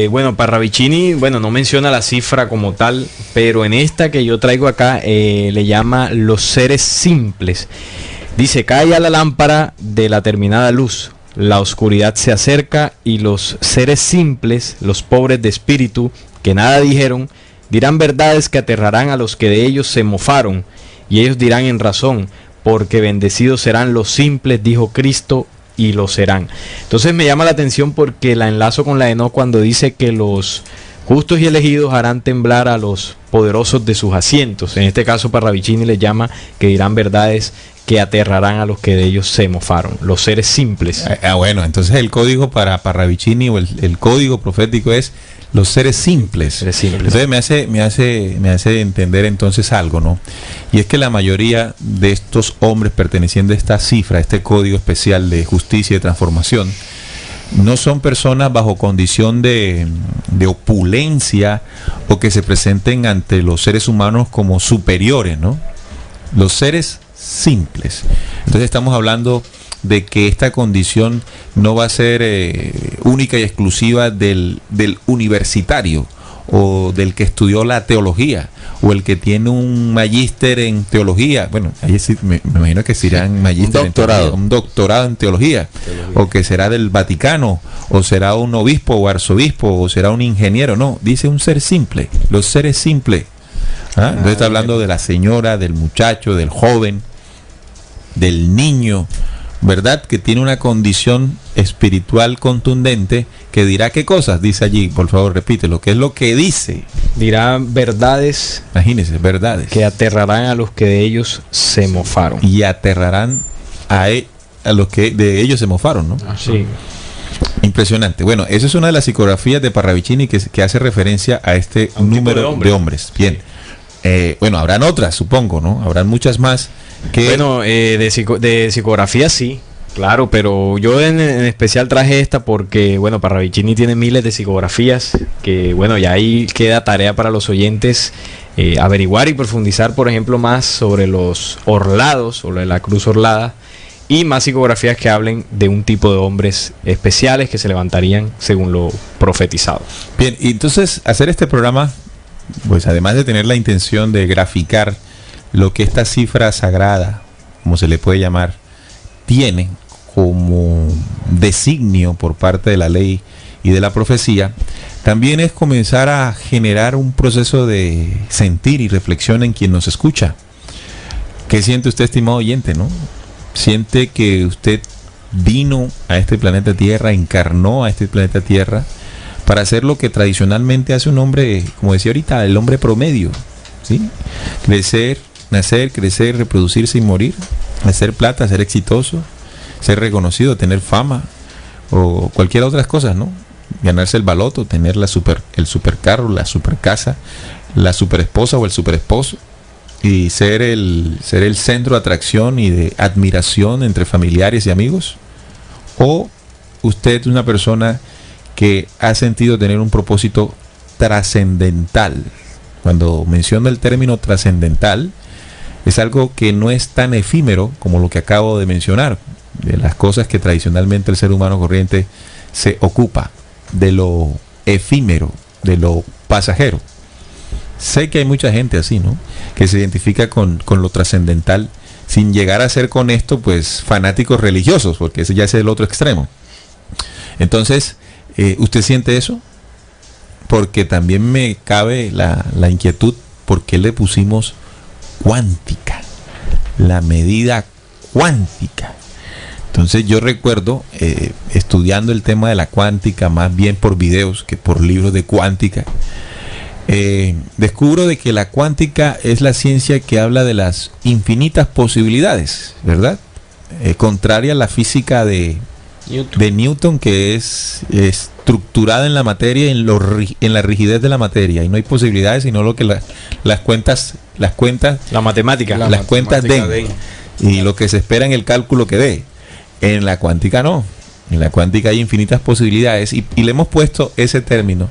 Bueno, Parravicini, no menciona la cifra como tal, pero en esta que yo traigo acá le llama los seres simples. Dice: calla la lámpara de la terminada luz, la oscuridad se acerca y los seres simples, los pobres de espíritu, que nada dijeron, dirán verdades que aterrarán a los que de ellos se mofaron, y ellos dirán en razón, porque bendecidos serán los simples, dijo Cristo, y lo serán. Entonces me llama la atención porque la enlazo con la de Enoc cuando dice que los justos y elegidos harán temblar a los poderosos de sus asientos. En este caso Parravicini les llama que dirán verdades que aterrarán a los que de ellos se mofaron, los seres simples. Bueno, entonces el código para Parravicini o el código profético es los seres simples. Seres simples. Entonces me hace entender entonces algo, ¿no? Y es que la mayoría de estos hombres pertenecientes a esta cifra, a este código especial de justicia y de transformación, no son personas bajo condición de opulencia o que se presenten ante los seres humanos como superiores, ¿no? Los seres simples. Entonces estamos hablando de que esta condición no va a ser única y exclusiva del universitario o del que estudió la teología o el que tiene un magíster en teología. Bueno, ahí sí, me imagino que serán magíster un doctorado en teología, o que será del Vaticano, o será un obispo o arzobispo, o será un ingeniero. No, dice un ser simple, los seres simples. Entonces está hablando de la señora, del muchacho, del joven, del niño, ¿verdad? Que tiene una condición espiritual contundente, que dirá qué cosas, dice allí, por favor repítelo, ¿qué es lo que dice? Dirá verdades, imagínense, verdades que aterrarán a los que de ellos se mofaron. Y aterrarán a los que de ellos se mofaron, ¿no? Sí. Impresionante. Bueno, esa es una de las psicografías de Parravicini que hace referencia a este número de hombres. Bien. Bueno, habrán otras, supongo, ¿no? Habrán muchas más. Bueno, de psicografía sí, claro, pero yo en especial traje esta porque, bueno, Parravicini tiene miles de psicografías que, bueno, ya ahí queda tarea para los oyentes averiguar y profundizar, por ejemplo, más sobre los orlados, sobre la cruz orlada, y más psicografías que hablen de un tipo de hombres especiales que se levantarían según lo profetizado. Bien, y entonces hacer este programa, pues además de tener la intención de graficar lo que esta cifra sagrada, como se le puede llamar, tiene como designio por parte de la ley y de la profecía, también es comenzar a generar un proceso de sentir y reflexión en quien nos escucha. ¿Qué siente usted, estimado oyente, no? Siente que usted vino a este planeta Tierra, encarnó a este planeta Tierra para hacer lo que tradicionalmente hace un hombre, como decía ahorita, el hombre promedio, ¿sí? Crecer, nacer, crecer, reproducirse y morir, hacer plata, ser exitoso, ser reconocido, tener fama o cualquier otras cosas, ¿no? Ganarse el baloto, tener el supercarro, la supercasa, la superesposa o el superesposo, y ser el centro de atracción y de admiración entre familiares y amigos. O usted es una persona que ha sentido tener un propósito trascendental. Cuando menciono el término trascendental, es algo que no es tan efímero como lo que acabo de mencionar, de las cosas que tradicionalmente el ser humano corriente se ocupa, de lo efímero, de lo pasajero. Sé que hay mucha gente así, ¿no? Que se identifica con lo trascendental, sin llegar a ser con esto, pues, fanáticos religiosos, porque ese ya es el otro extremo. Entonces, ¿usted siente eso? Porque también me cabe la inquietud, ¿por qué le pusimos cuántica? La medida cuántica. Entonces yo recuerdo estudiando el tema de la cuántica, más bien por videos que por libros de cuántica, descubro de que la cuántica es la ciencia que habla de las infinitas posibilidades, ¿verdad? Contraria a la física de Newton, que es estructurada en la materia, en la rigidez de la materia, y no hay posibilidades sino lo que las cuentas la matemática, las cuentas den, y lo que se espera en el cálculo que dé. En la cuántica no, en la cuántica hay infinitas posibilidades, y le hemos puesto ese término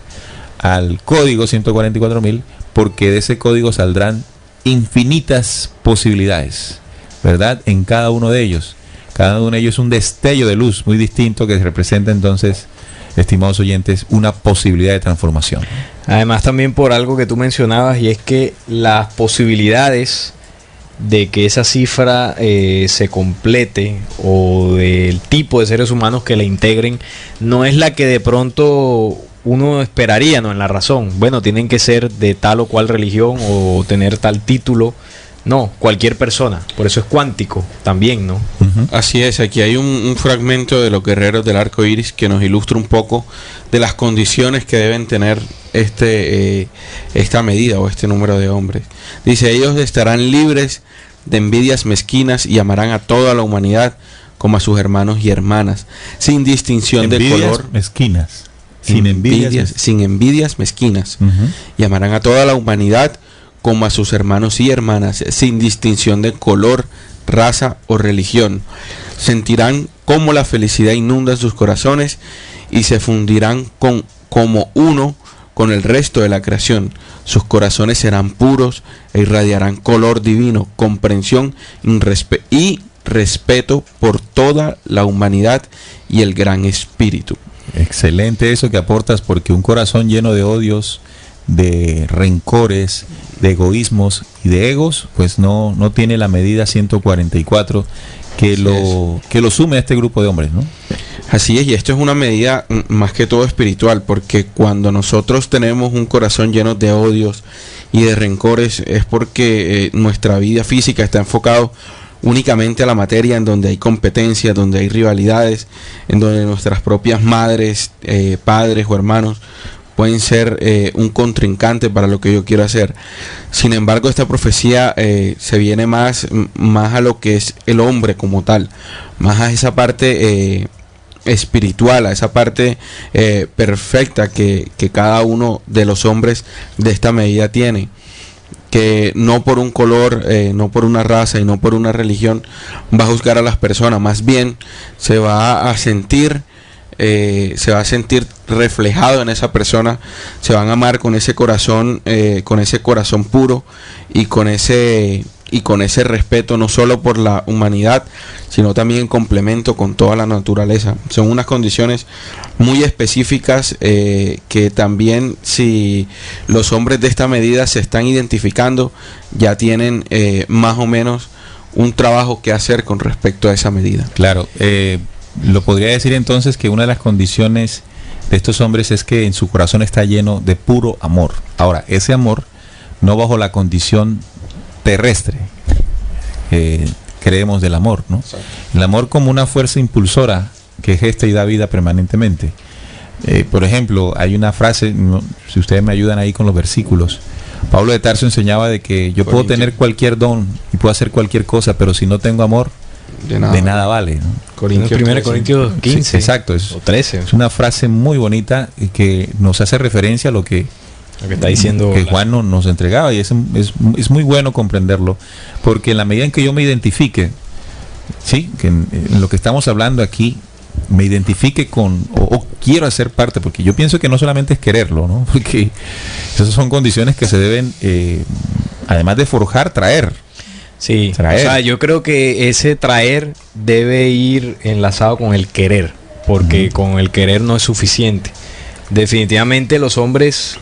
al código 144.000 porque de ese código saldrán infinitas posibilidades, ¿verdad? En cada uno de ellos. Cada uno de ellos es un destello de luz muy distinto que representa entonces, estimados oyentes, una posibilidad de transformación. Además también por algo que tú mencionabas, y es que las posibilidades de que esa cifra se complete, o del tipo de seres humanos que la integren, no es la que de pronto uno esperaría, ¿no? En la razón, bueno, tienen que ser de tal o cual religión o tener tal título. No, cualquier persona. Por eso es cuántico también, ¿no? Así es, aquí hay un fragmento de los guerreros del arco iris que nos ilustra un poco de las condiciones que deben tener esta medida o este número de hombres. Dice, ellos estarán libres de envidias mezquinas y amarán a toda la humanidad como a sus hermanos y hermanas, sin distinción de color. Mezquinas. Sin envidias mezquinas. Y amarán a toda la humanidad como a sus hermanos y hermanas, sin distinción de color, raza o religión. Sentirán cómo la felicidad inunda sus corazones y se fundirán como uno con el resto de la creación. Sus corazones serán puros e irradiarán color divino, comprensión y respeto por toda la humanidad y el gran espíritu. Excelente eso que aportas, porque un corazón lleno de odios, de rencores, de egoísmos y de egos, pues no tiene la medida 144 que lo sume a este grupo de hombres, ¿no? Así es, y esto es una medida más que todo espiritual, porque cuando nosotros tenemos un corazón lleno de odios y de rencores es porque nuestra vida física está enfocado únicamente a la materia, en donde hay competencia, donde hay rivalidades, en donde nuestras propias madres, padres o hermanos pueden ser un contrincante para lo que yo quiero hacer. Sin embargo, esta profecía se viene más a lo que es el hombre como tal, más a esa parte espiritual, a esa parte perfecta que cada uno de los hombres de esta medida tiene, que no por un color, no por una raza y no por una religión va a juzgar a las personas, más bien se va a sentir reflejado en esa persona, se van a amar con ese corazón puro y con ese respeto, no solo por la humanidad, sino también en complemento con toda la naturaleza. Son unas condiciones muy específicas que también, si los hombres de esta medida se están identificando, ya tienen más o menos un trabajo que hacer con respecto a esa medida. Claro, lo podría decir entonces que una de las condiciones de estos hombres es que en su corazón está lleno de puro amor. Ahora, ese amor no bajo la condición terrestre creemos del amor, ¿no? El amor como una fuerza impulsora que gesta y da vida permanentemente. Por ejemplo, hay una frase, si ustedes me ayudan ahí con los versículos, Pablo de Tarso enseñaba de que yo puedo tener cualquier don y puedo hacer cualquier cosa, pero si no tengo amor, de nada vale, ¿no? 1 Corintios 15, sí, exacto, o 13. Es una frase muy bonita y que nos hace referencia a lo que está diciendo que Juan nos entregaba, y es muy bueno comprenderlo, porque en la medida en que yo me identifique, sí, que en lo que estamos hablando aquí, me identifique con o quiero hacer parte, porque yo pienso que no solamente es quererlo, ¿no? Porque esas son condiciones que se deben, además de forjar, traer. Sí, traer. O sea, yo creo que ese traer debe ir enlazado con el querer, porque con el querer no es suficiente. Definitivamente los hombres,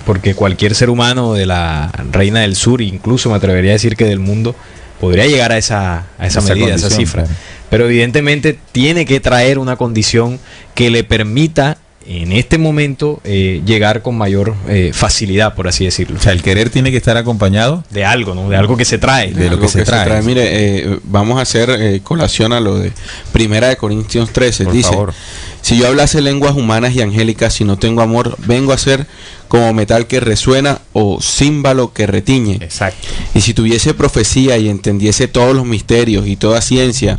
porque cualquier ser humano de la Reina del Sur, incluso me atrevería a decir que del mundo, podría llegar a esa medida, a esa cifra. Claro. Pero evidentemente tiene que traer una condición que le permita en este momento llegar con mayor facilidad, por así decirlo. O sea, el querer tiene que estar acompañado de algo, ¿no? De algo que se trae. De lo que se trae. Mire, vamos a hacer colación a lo de 1 Corintios 13. Por dice, favor. Si yo hablase lenguas humanas y angélicas, si no tengo amor, vengo a ser como metal que resuena o címbalo que retiñe. Exacto. Y si tuviese profecía y entendiese todos los misterios y toda ciencia,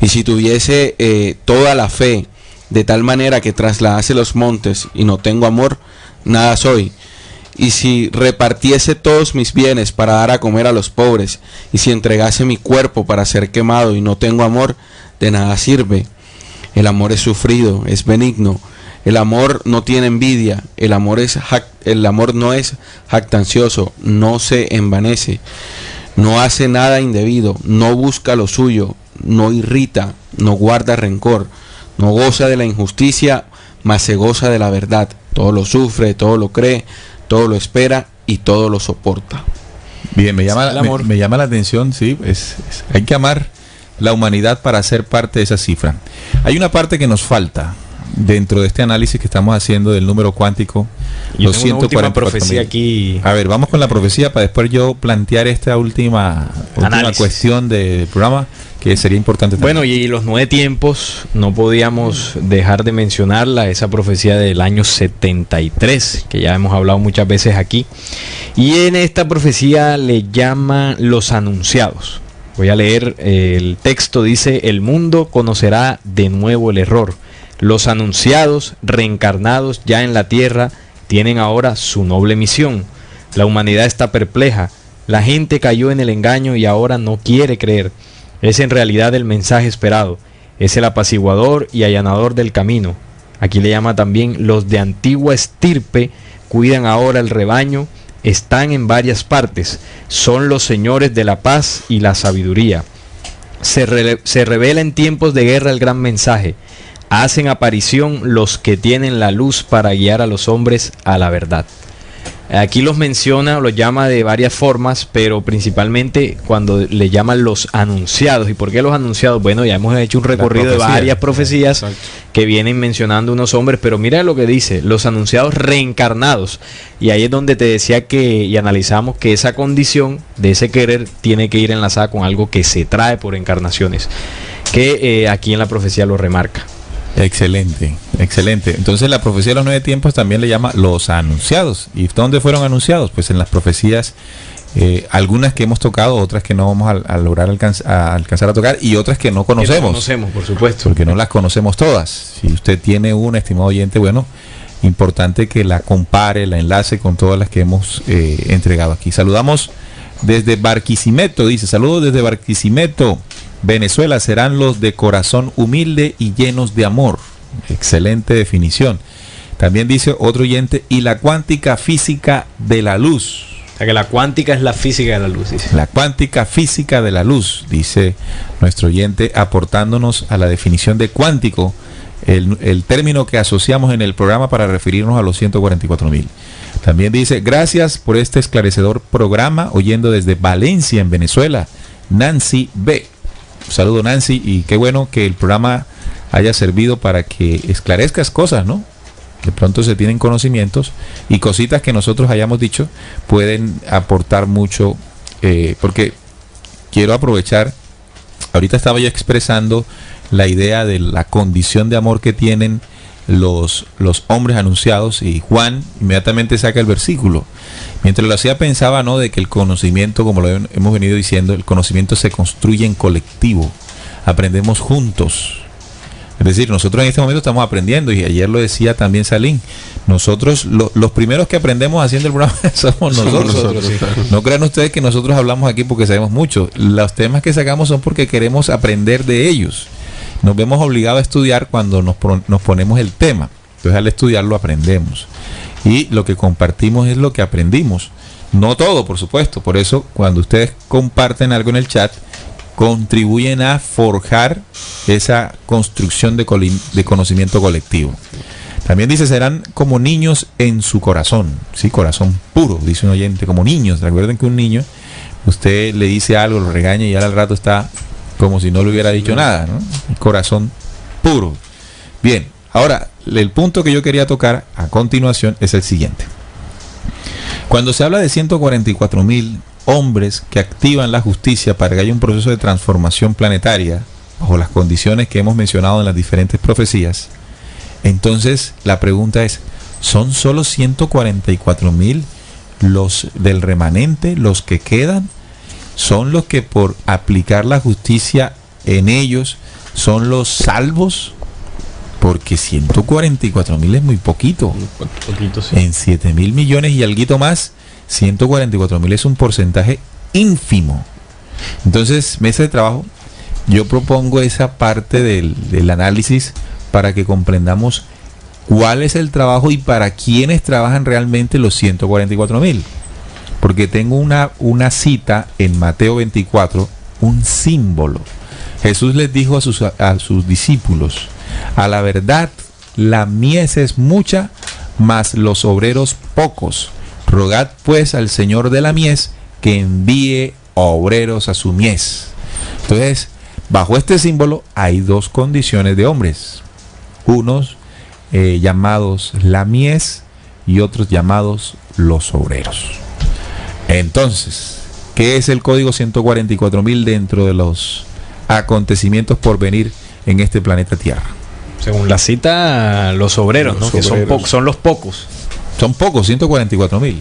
y si tuviese toda la fe, de tal manera que trasladase los montes y no tengo amor, nada soy. Y si repartiese todos mis bienes para dar a comer a los pobres, y si entregase mi cuerpo para ser quemado y no tengo amor, de nada sirve. El amor es sufrido, es benigno. El amor no tiene envidia. El amor no es jactancioso, no se envanece, no hace nada indebido, no busca lo suyo, no irrita, no guarda rencor, no goza de la injusticia, mas se goza de la verdad. Todo lo sufre, todo lo cree, todo lo espera y todo lo soporta. Bien, me llama la atención, sí, hay que amar la humanidad para ser parte de esa cifra. Hay una parte que nos falta, dentro de este análisis que estamos haciendo del número cuántico, Yo tengo una última profecía aquí. A ver, vamos con la profecía para después yo plantear esta última cuestión del programa que sería importante también. Bueno, y los 9 tiempos, no podíamos dejar de mencionarla, esa profecía del año 73, que ya hemos hablado muchas veces aquí. Y en esta profecía le llaman los anunciados. Voy a leer el texto, dice: el mundo conocerá de nuevo el error. Los anunciados, reencarnados ya en la tierra, tienen ahora su noble misión. La humanidad está perpleja. La gente cayó en el engaño y ahora no quiere creer. Es en realidad el mensaje esperado. Es el apaciguador y allanador del camino. Aquí le llama también: los de antigua estirpe cuidan ahora el rebaño. Están en varias partes. Son los señores de la paz y la sabiduría. Se revela en tiempos de guerra el gran mensaje. Hacen aparición los que tienen la luz para guiar a los hombres a la verdad. Aquí los menciona, los llama de varias formas, pero principalmente cuando le llaman los anunciados. ¿Y por qué los anunciados? Bueno, ya hemos hecho un recorrido de varias profecías. Exacto. Que vienen mencionando unos hombres, pero mira lo que dice: los anunciados reencarnados. Y ahí es donde te decía y analizamos que esa condición de ese querer tiene que ir enlazada con algo que se trae por encarnaciones, que aquí en la profecía lo remarca. Excelente, excelente. Entonces la profecía de los 9 tiempos también le llama los anunciados. ¿Y dónde fueron anunciados? Pues en las profecías, algunas que hemos tocado, otras que no vamos a lograr alcanzar a tocar, y otras que no conocemos. Que no conocemos, por supuesto. Porque no las conocemos todas. Si usted tiene una, estimado oyente, bueno, importante que la compare, la enlace con todas las que hemos entregado aquí. Saludamos desde Barquisimeto, dice: saludos desde Barquisimeto, Venezuela. Serán los de corazón humilde y llenos de amor. Excelente definición. También dice otro oyente: y la cuántica física de la luz. O sea que la cuántica es la física de la luz, dice. La cuántica física de la luz, dice nuestro oyente, aportándonos a la definición de cuántico, el término que asociamos en el programa para referirnos a los 144.000. También dice: gracias por este esclarecedor programa, oyendo desde Valencia, en Venezuela, Nancy B. Saludo, Nancy, y qué bueno que el programa haya servido para que esclarezcas cosas, ¿no? De pronto se tienen conocimientos y cositas que nosotros hayamos dicho pueden aportar mucho, porque quiero aprovechar, ahorita estaba yo expresando la idea de la condición de amor que tienen los hombres anunciados, y Juan inmediatamente saca el versículo. Mientras lo hacía pensaba, ¿no?, de que el conocimiento, como lo hemos venido diciendo, el conocimiento se construye en colectivo, aprendemos juntos. Es decir, nosotros en este momento estamos aprendiendo, y ayer lo decía también Salín, nosotros los primeros que aprendemos haciendo el programa somos nosotros. Sí. No crean ustedes que nosotros hablamos aquí porque sabemos mucho. Los temas que sacamos son porque queremos aprender de ellos. Nos vemos obligados a estudiar cuando nos ponemos el tema. Entonces al estudiarlo aprendemos. Y lo que compartimos es lo que aprendimos. No todo, por supuesto. Por eso cuando ustedes comparten algo en el chat, contribuyen a forjar esa construcción de conocimiento colectivo. También dice: serán como niños en su corazón. Sí, corazón puro, dice un oyente, como niños. Recuerden que un niño, usted le dice algo, lo regaña y al rato está como si no le hubiera dicho nada, ¿no? Corazón puro. Bien, ahora el punto que yo quería tocar a continuación es el siguiente. Cuando se habla de 144.000 hombres que activan la justicia para que haya un proceso de transformación planetaria bajo las condiciones que hemos mencionado en las diferentes profecías, entonces la pregunta es: ¿son solo 144.000 los del remanente, los que quedan? ¿Son los que por aplicar la justicia en ellos son los salvos? Porque 144.000 es muy poquito. Poquito, sí. En 7.000 millones y alguito más, 144.000 es un porcentaje ínfimo. Entonces, mesa de trabajo, yo propongo esa parte del análisis para que comprendamos cuál es el trabajo y para quiénes trabajan realmente los 144.000. Porque tengo una cita en Mateo 24, un símbolo. Jesús les dijo a sus discípulos: a la verdad, la mies es mucha, mas los obreros pocos. Rogad pues al Señor de la mies que envíe obreros a su mies. Entonces, bajo este símbolo hay dos condiciones de hombres. Unos llamados la mies y otros llamados los obreros. Entonces, ¿qué es el código 144.000 dentro de los acontecimientos por venir en este planeta Tierra? Según la cita, los obreros, ¿no? Que son los pocos. Son pocos, 144.000.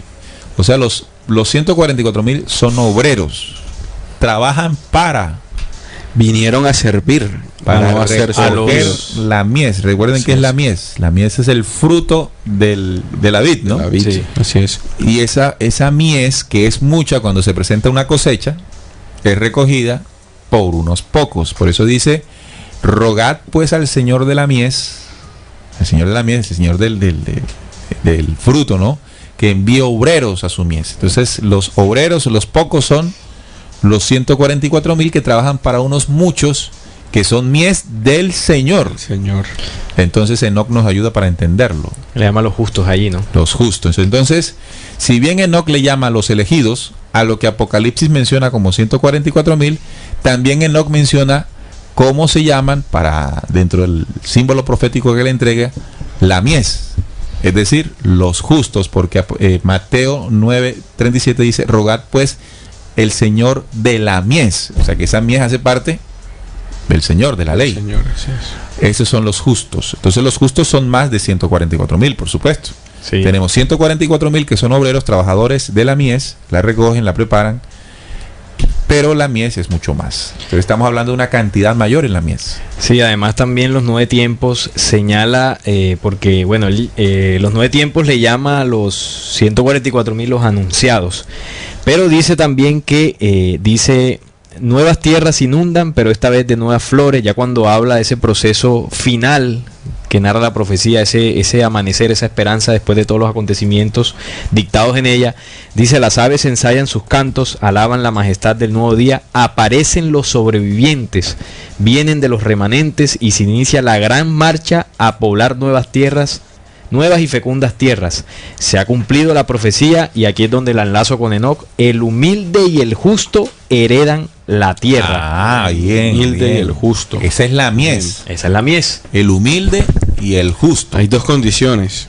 O sea, los 144.000 son obreros. Trabajan vinieron a servir, para no a ser recoger servidos. la mies. Recuerden Así qué es es. la mies. La mies es el fruto de la vid, ¿no? La vid, Sí. así es. Y esa mies, que es mucha cuando se presenta una cosecha, es recogida por unos pocos. Por eso dice, rogad pues al Señor de la mies, el Señor de la mies, el Señor del fruto, ¿no? Que envíe obreros a su mies. Entonces los obreros, los pocos, son los 144.000 que trabajan para unos muchos que son mies del Señor. Señor. Entonces Enoc nos ayuda para entenderlo. Le llama a los justos allí, ¿no? Los justos. Entonces, si bien Enoc le llama a los elegidos, a lo que Apocalipsis menciona como 144.000, también Enoc menciona cómo se llaman, para dentro del símbolo profético que le entrega, la mies. Es decir, los justos, porque Mateo 9:37 dice, rogad pues el Señor de la mies. O sea que esa mies hace parte del Señor, de la ley. Señor, así es. Esos son los justos. Entonces los justos son más de 144.000, por supuesto. Sí. Tenemos 144.000 que son obreros, trabajadores de la mies, la recogen, la preparan, pero la mies es mucho más. Entonces estamos hablando de una cantidad mayor en la mies. Sí, además también los 9 tiempos señala, porque bueno, los 9 tiempos le llama a los 144.000 los anunciados, pero dice también que dice nuevas tierras inundan, pero esta vez de nuevas flores, ya cuando habla de ese proceso final que narra la profecía, ese amanecer, esa esperanza después de todos los acontecimientos dictados en ella. Dice, las aves ensayan sus cantos, alaban la majestad del nuevo día, aparecen los sobrevivientes, vienen de los remanentes y se inicia la gran marcha a poblar nuevas tierras, nuevas y fecundas tierras. Se ha cumplido la profecía y aquí es donde la enlazo con Enoc. El humilde y el justo heredan la tierra. Ah, bien. Humilde bien. y el justo. Esa es la mies. Esa es la mies. El humilde y el justo. Hay dos condiciones.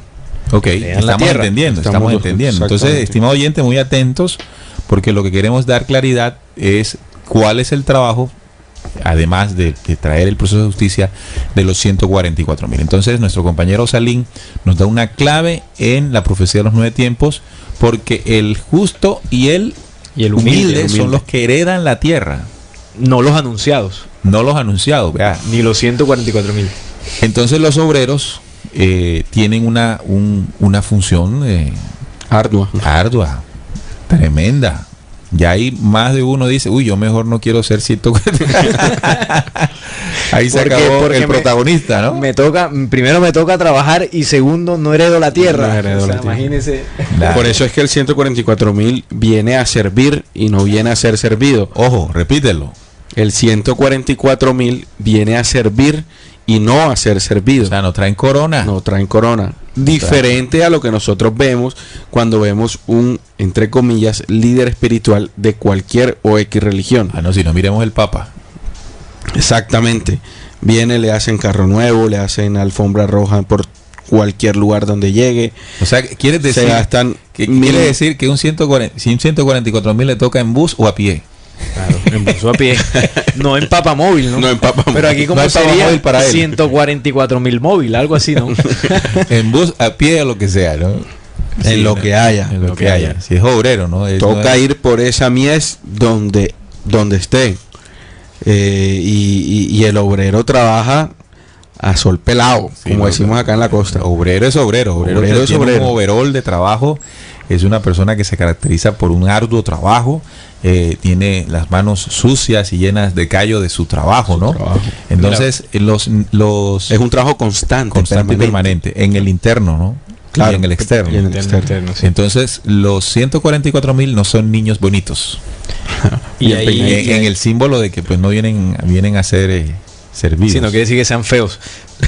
Ok, Le dan la estamos tierra. entendiendo, Estamos entendiendo. Entonces, exactamente. estimado oyente, muy atentos, porque lo que queremos dar claridad es cuál es el trabajo, además de traer el proceso de justicia, de los 144.000. Entonces, nuestro compañero Salín nos da una clave en la profecía de los 9 tiempos, porque el justo y el humilde son los que heredan la tierra, No los anunciados, no los anunciados. Vea. ni los 144.000. Entonces, los obreros tienen una función Ardua. ardua, tremenda. Ya ahí más de uno dice, uy, yo mejor no quiero ser 140. Ahí se acabó el protagonista, ¿no? Primero me toca trabajar y segundo no heredo la tierra. No heredo O sea, la tierra. imagínese. Claro. Por eso es que el 144.000 viene a servir y no viene a ser servido. Ojo, repítelo. El 144.000 viene a servir y no a ser servido. O sea, no traen corona. No traen corona. Diferente a lo que nosotros vemos cuando vemos un, entre comillas, líder espiritual de cualquier o X religión. Ah, no, si no miremos el Papa. Exactamente. Viene, le hacen carro nuevo, le hacen alfombra roja por cualquier lugar donde llegue. O sea, ¿quieres decir Se gastan que mil- quiere decir que un 144.000 le toca en bus o a pie? Claro, empezó a pie. No en papamóvil, ¿no? No en papamóvil. Pero aquí como No hay sería papamóvil para él. 144.000 móvil, algo así, ¿no? En bus, a pie o lo que sea, ¿no? En lo que haya. En lo que haya. Si es obrero, ¿no? Toca ir por esa mies donde esté. Y el obrero trabaja a sol pelado, Sí, como no, decimos acá en la costa. Obrero es obrero. Obrero es tiene obrero. un overall de trabajo. Es una persona que se caracteriza por un arduo trabajo. Tiene las manos sucias y llenas de callo de su trabajo, ¿no? trabajo. Entonces, los Es un trabajo constante, constante y permanente en el interno, ¿no? Claro. Y en el externo. Y en el externo. sí. Entonces, los 144.000 no son niños bonitos. Y Bien ahí, en el símbolo de que pues no vienen a ser servidos. si no quiere decir que sean feos.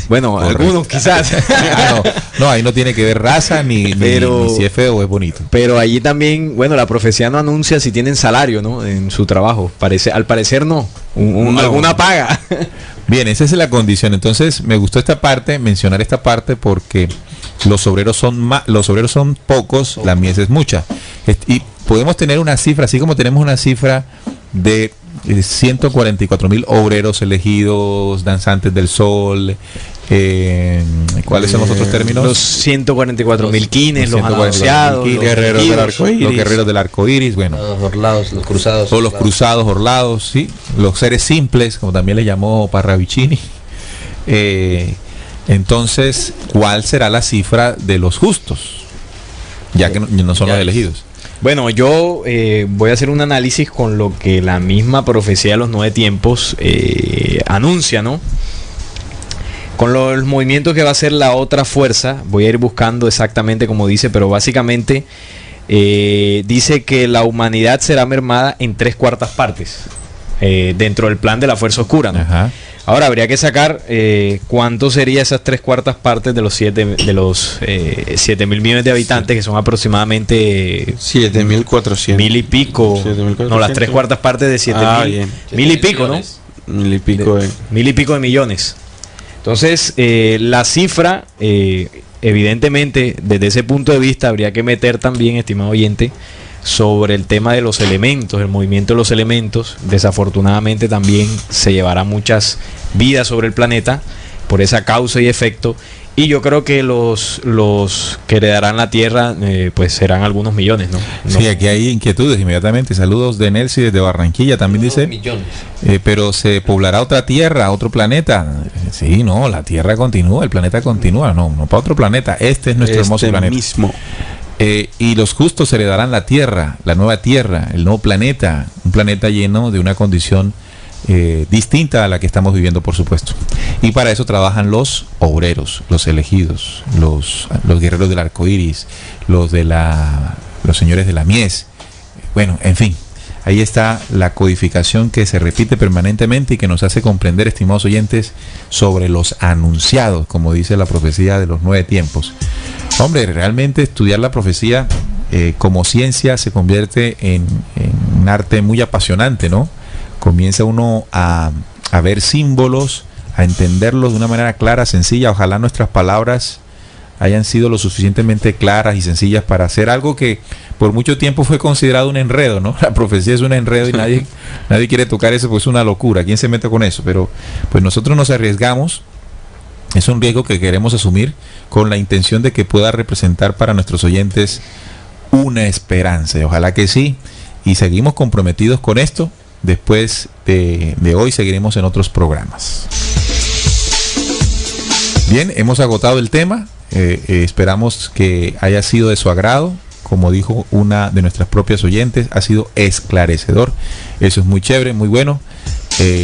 Bueno, Correcto. algunos quizás. Ah, no, ahí no tiene que ver raza ni si es feo o es bonito. Pero allí también, bueno, la profecía no anuncia si tienen salario, ¿no? En su trabajo. Al parecer no. No. Alguna paga. Bien, esa es la condición. Entonces, me gustó esta parte, mencionar esta parte, porque los obreros son pocos, la mies es mucha. Y podemos tener una cifra, así como tenemos una cifra de 144.000 obreros elegidos, danzantes del sol. ¿Cuáles son los otros términos? Los 144.000 quines, los anunciados, los guerreros del arco iris. Los guerreros del arco iris, bueno. Los orlados, los cruzados. O los cruzados, orlados, sí. Los seres simples, como también le llamó Parravicini. Entonces, ¿cuál será la cifra de los justos? Ya que no son los elegidos. Bueno, yo voy a hacer un análisis con lo que la misma profecía de los 9 tiempos anuncia, ¿no? Con los movimientos que va a ser la otra fuerza, voy a ir buscando exactamente como dice, pero básicamente dice que la humanidad será mermada en 3/4 partes dentro del plan de la fuerza oscura, ¿no? Ajá. Ahora habría que sacar cuánto sería esas 3/4 partes de los 7.000 millones de habitantes, que son aproximadamente 7.400. 1.000 y pico. 7.400. No, las 3/4 partes de 7.000. 1.000 y pico, ¿no? 1.000 y pico. 1.000 y pico de millones. Entonces, la cifra, evidentemente, desde ese punto de vista, habría que meter también, estimado oyente, sobre el tema de los elementos, el movimiento de los elementos. Desafortunadamente también se llevará muchas vidas sobre el planeta por esa causa y efecto. Y yo creo que los que heredarán la Tierra, pues serán algunos millones, ¿no? Sí, aquí hay inquietudes inmediatamente. Saludos de Nelsi desde Barranquilla, también dice. Millones. Pero se poblará otra tierra, otro planeta. Sí, no, la Tierra continúa, el planeta continúa. No para otro planeta. Este es nuestro hermoso planeta. Mismo. Y los justos heredarán la Tierra, la nueva Tierra, el nuevo planeta. Un planeta lleno de una condición distinta a la que estamos viviendo, por supuesto. Y para eso trabajan los obreros, los elegidos, los guerreros del arco iris, los señores de la mies. Bueno, en fin, ahí está la codificación que se repite permanentemente y que nos hace comprender, estimados oyentes, sobre los anunciados, como dice la profecía de los 9 tiempos. Hombre, realmente estudiar la profecía como ciencia se convierte en un arte muy apasionante, ¿no? Comienza uno a ver símbolos, a entenderlos de una manera clara, sencilla. Ojalá nuestras palabras hayan sido lo suficientemente claras y sencillas para hacer algo que por mucho tiempo fue considerado un enredo, ¿no? La profecía es un enredo y nadie quiere tocar eso, pues es una locura. ¿Quién se mete con eso? Pero pues nosotros nos arriesgamos. Es un riesgo que queremos asumir con la intención de que pueda representar para nuestros oyentes una esperanza. Y ojalá que sí. Y seguimos comprometidos con esto. Después de hoy seguiremos en otros programas. Bien, hemos agotado el tema. Esperamos que haya sido de su agrado. Como dijo una de nuestras propias oyentes, ha sido esclarecedor. Eso es muy chévere, muy bueno.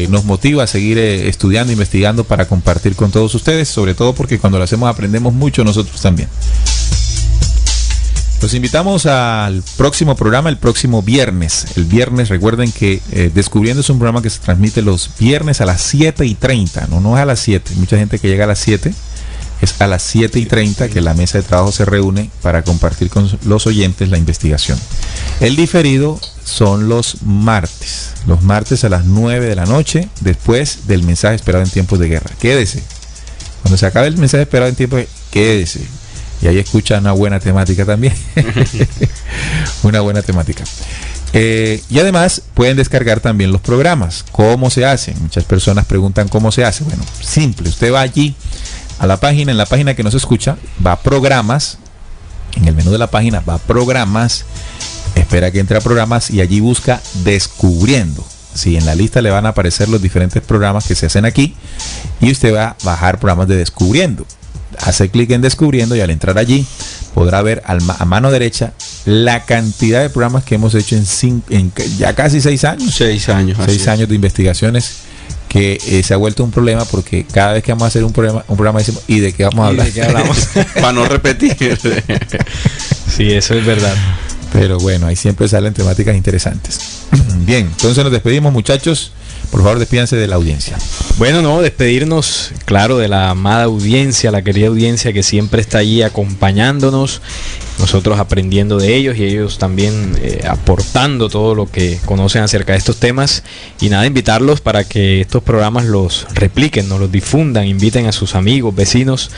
Nos motiva a seguir estudiando, investigando para compartir con todos ustedes, sobre todo porque cuando lo hacemos aprendemos mucho nosotros también. Los invitamos al próximo programa, el próximo viernes. El viernes, recuerden que Descubriendo es un programa que se transmite los viernes a las 7:30, no es a las 7. Mucha gente que llega a las 7, es a las 7:30 que la mesa de trabajo se reúne para compartir con los oyentes la investigación. El diferido son los martes a las 9 de la noche, después del mensaje esperado en tiempos de guerra. Quédese. Cuando se acabe el mensaje esperado en tiempos de guerra, quédese. Y ahí escucha una buena temática también. Una buena temática. Y además pueden descargar también los programas. ¿Cómo se hace? Muchas personas preguntan cómo se hace. Bueno, simple. Usted va allí a la página, en la página que nos escucha, va a programas. En el menú de la página va a programas. Espera que entre a programas y allí busca Descubriendo. Sí, en la lista le van a aparecer los diferentes programas que se hacen aquí. Y usted va a bajar programas de Descubriendo. Hace clic en Descubriendo y al entrar allí podrá ver a mano derecha la cantidad de programas que hemos hecho en ya casi 6 años. 6 años. 6 años de investigaciones que se ha vuelto un problema porque cada vez que vamos a hacer un programa decimos, ¿y de qué vamos a hablar? ¿De qué hablamos? Para no repetir. Sí, eso es verdad. Pero bueno, ahí siempre salen temáticas interesantes. Bien, entonces nos despedimos, muchachos. Por favor, despídanse de la audiencia. Bueno, no, despedirnos, claro, de la amada audiencia, la querida audiencia que siempre está allí acompañándonos, nosotros aprendiendo de ellos y ellos también aportando todo lo que conocen acerca de estos temas. Y nada, invitarlos para que estos programas los repliquen, nos los difundan, inviten a sus amigos, vecinos,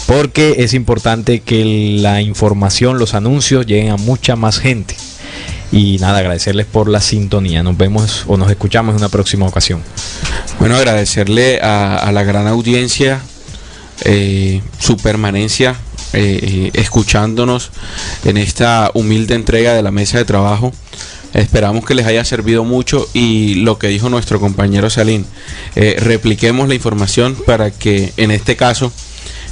porque es importante que la información, los anuncios lleguen a mucha más gente. Y nada, agradecerles por la sintonía. Nos vemos o nos escuchamos en una próxima ocasión. Bueno, agradecerle a la gran audiencia su permanencia escuchándonos en esta humilde entrega de la mesa de trabajo. Esperamos que les haya servido mucho y lo que dijo nuestro compañero Salín, repliquemos la información para que en este caso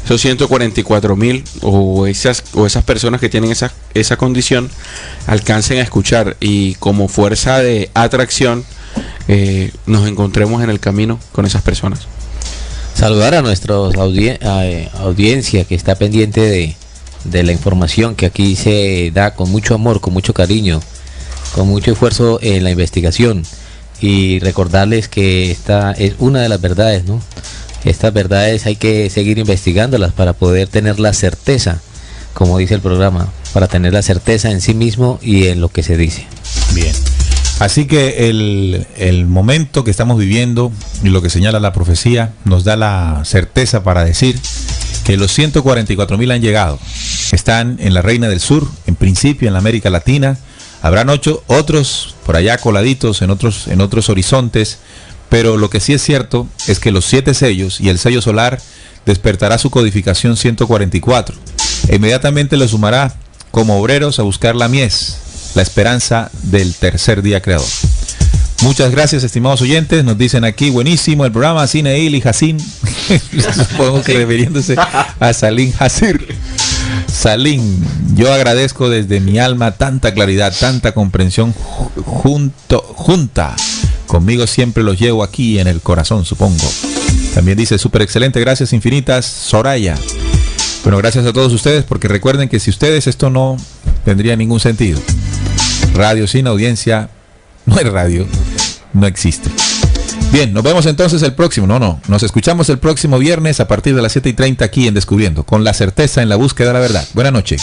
esos 144.000 o esas personas que tienen esa condición alcancen a escuchar y como fuerza de atracción nos encontremos en el camino con esas personas. Saludar a nuestra audiencia que está pendiente de la información que aquí se da con mucho amor, con mucho cariño, con mucho esfuerzo en la investigación, y recordarles que esta es una de las verdades, ¿no? Estas verdades hay que seguir investigándolas para poder tener la certeza, como dice el programa, para tener la certeza en sí mismo y en lo que se dice. Bien. Así que el momento que estamos viviendo y lo que señala la profecía nos da la certeza para decir que los 144.000 han llegado. Están en la Reina del Sur, en principio en la América Latina. Habrán otros por allá coladitos en otros horizontes. Pero lo que sí es cierto es que los 7 sellos y el sello solar despertará su codificación 144. E inmediatamente lo sumará como obreros a buscar la mies, la esperanza del tercer día creador. Muchas gracias, estimados oyentes. Nos dicen aquí, buenísimo el programa, Sineil y Hassim. Supongo que refiriéndose a Salim Hasir. Salim, yo agradezco desde mi alma tanta claridad, tanta comprensión junta. Conmigo siempre los llevo aquí en el corazón, supongo. También dice, súper excelente, gracias infinitas, Soraya. Bueno, gracias a todos ustedes, porque recuerden que si ustedes esto no tendría ningún sentido. Radio sin audiencia no es radio, no existe. Bien, nos vemos entonces el próximo, nos escuchamos el próximo viernes a partir de las 7:30 aquí en Descubriendo, con la certeza en la búsqueda de la verdad. Buenas noches.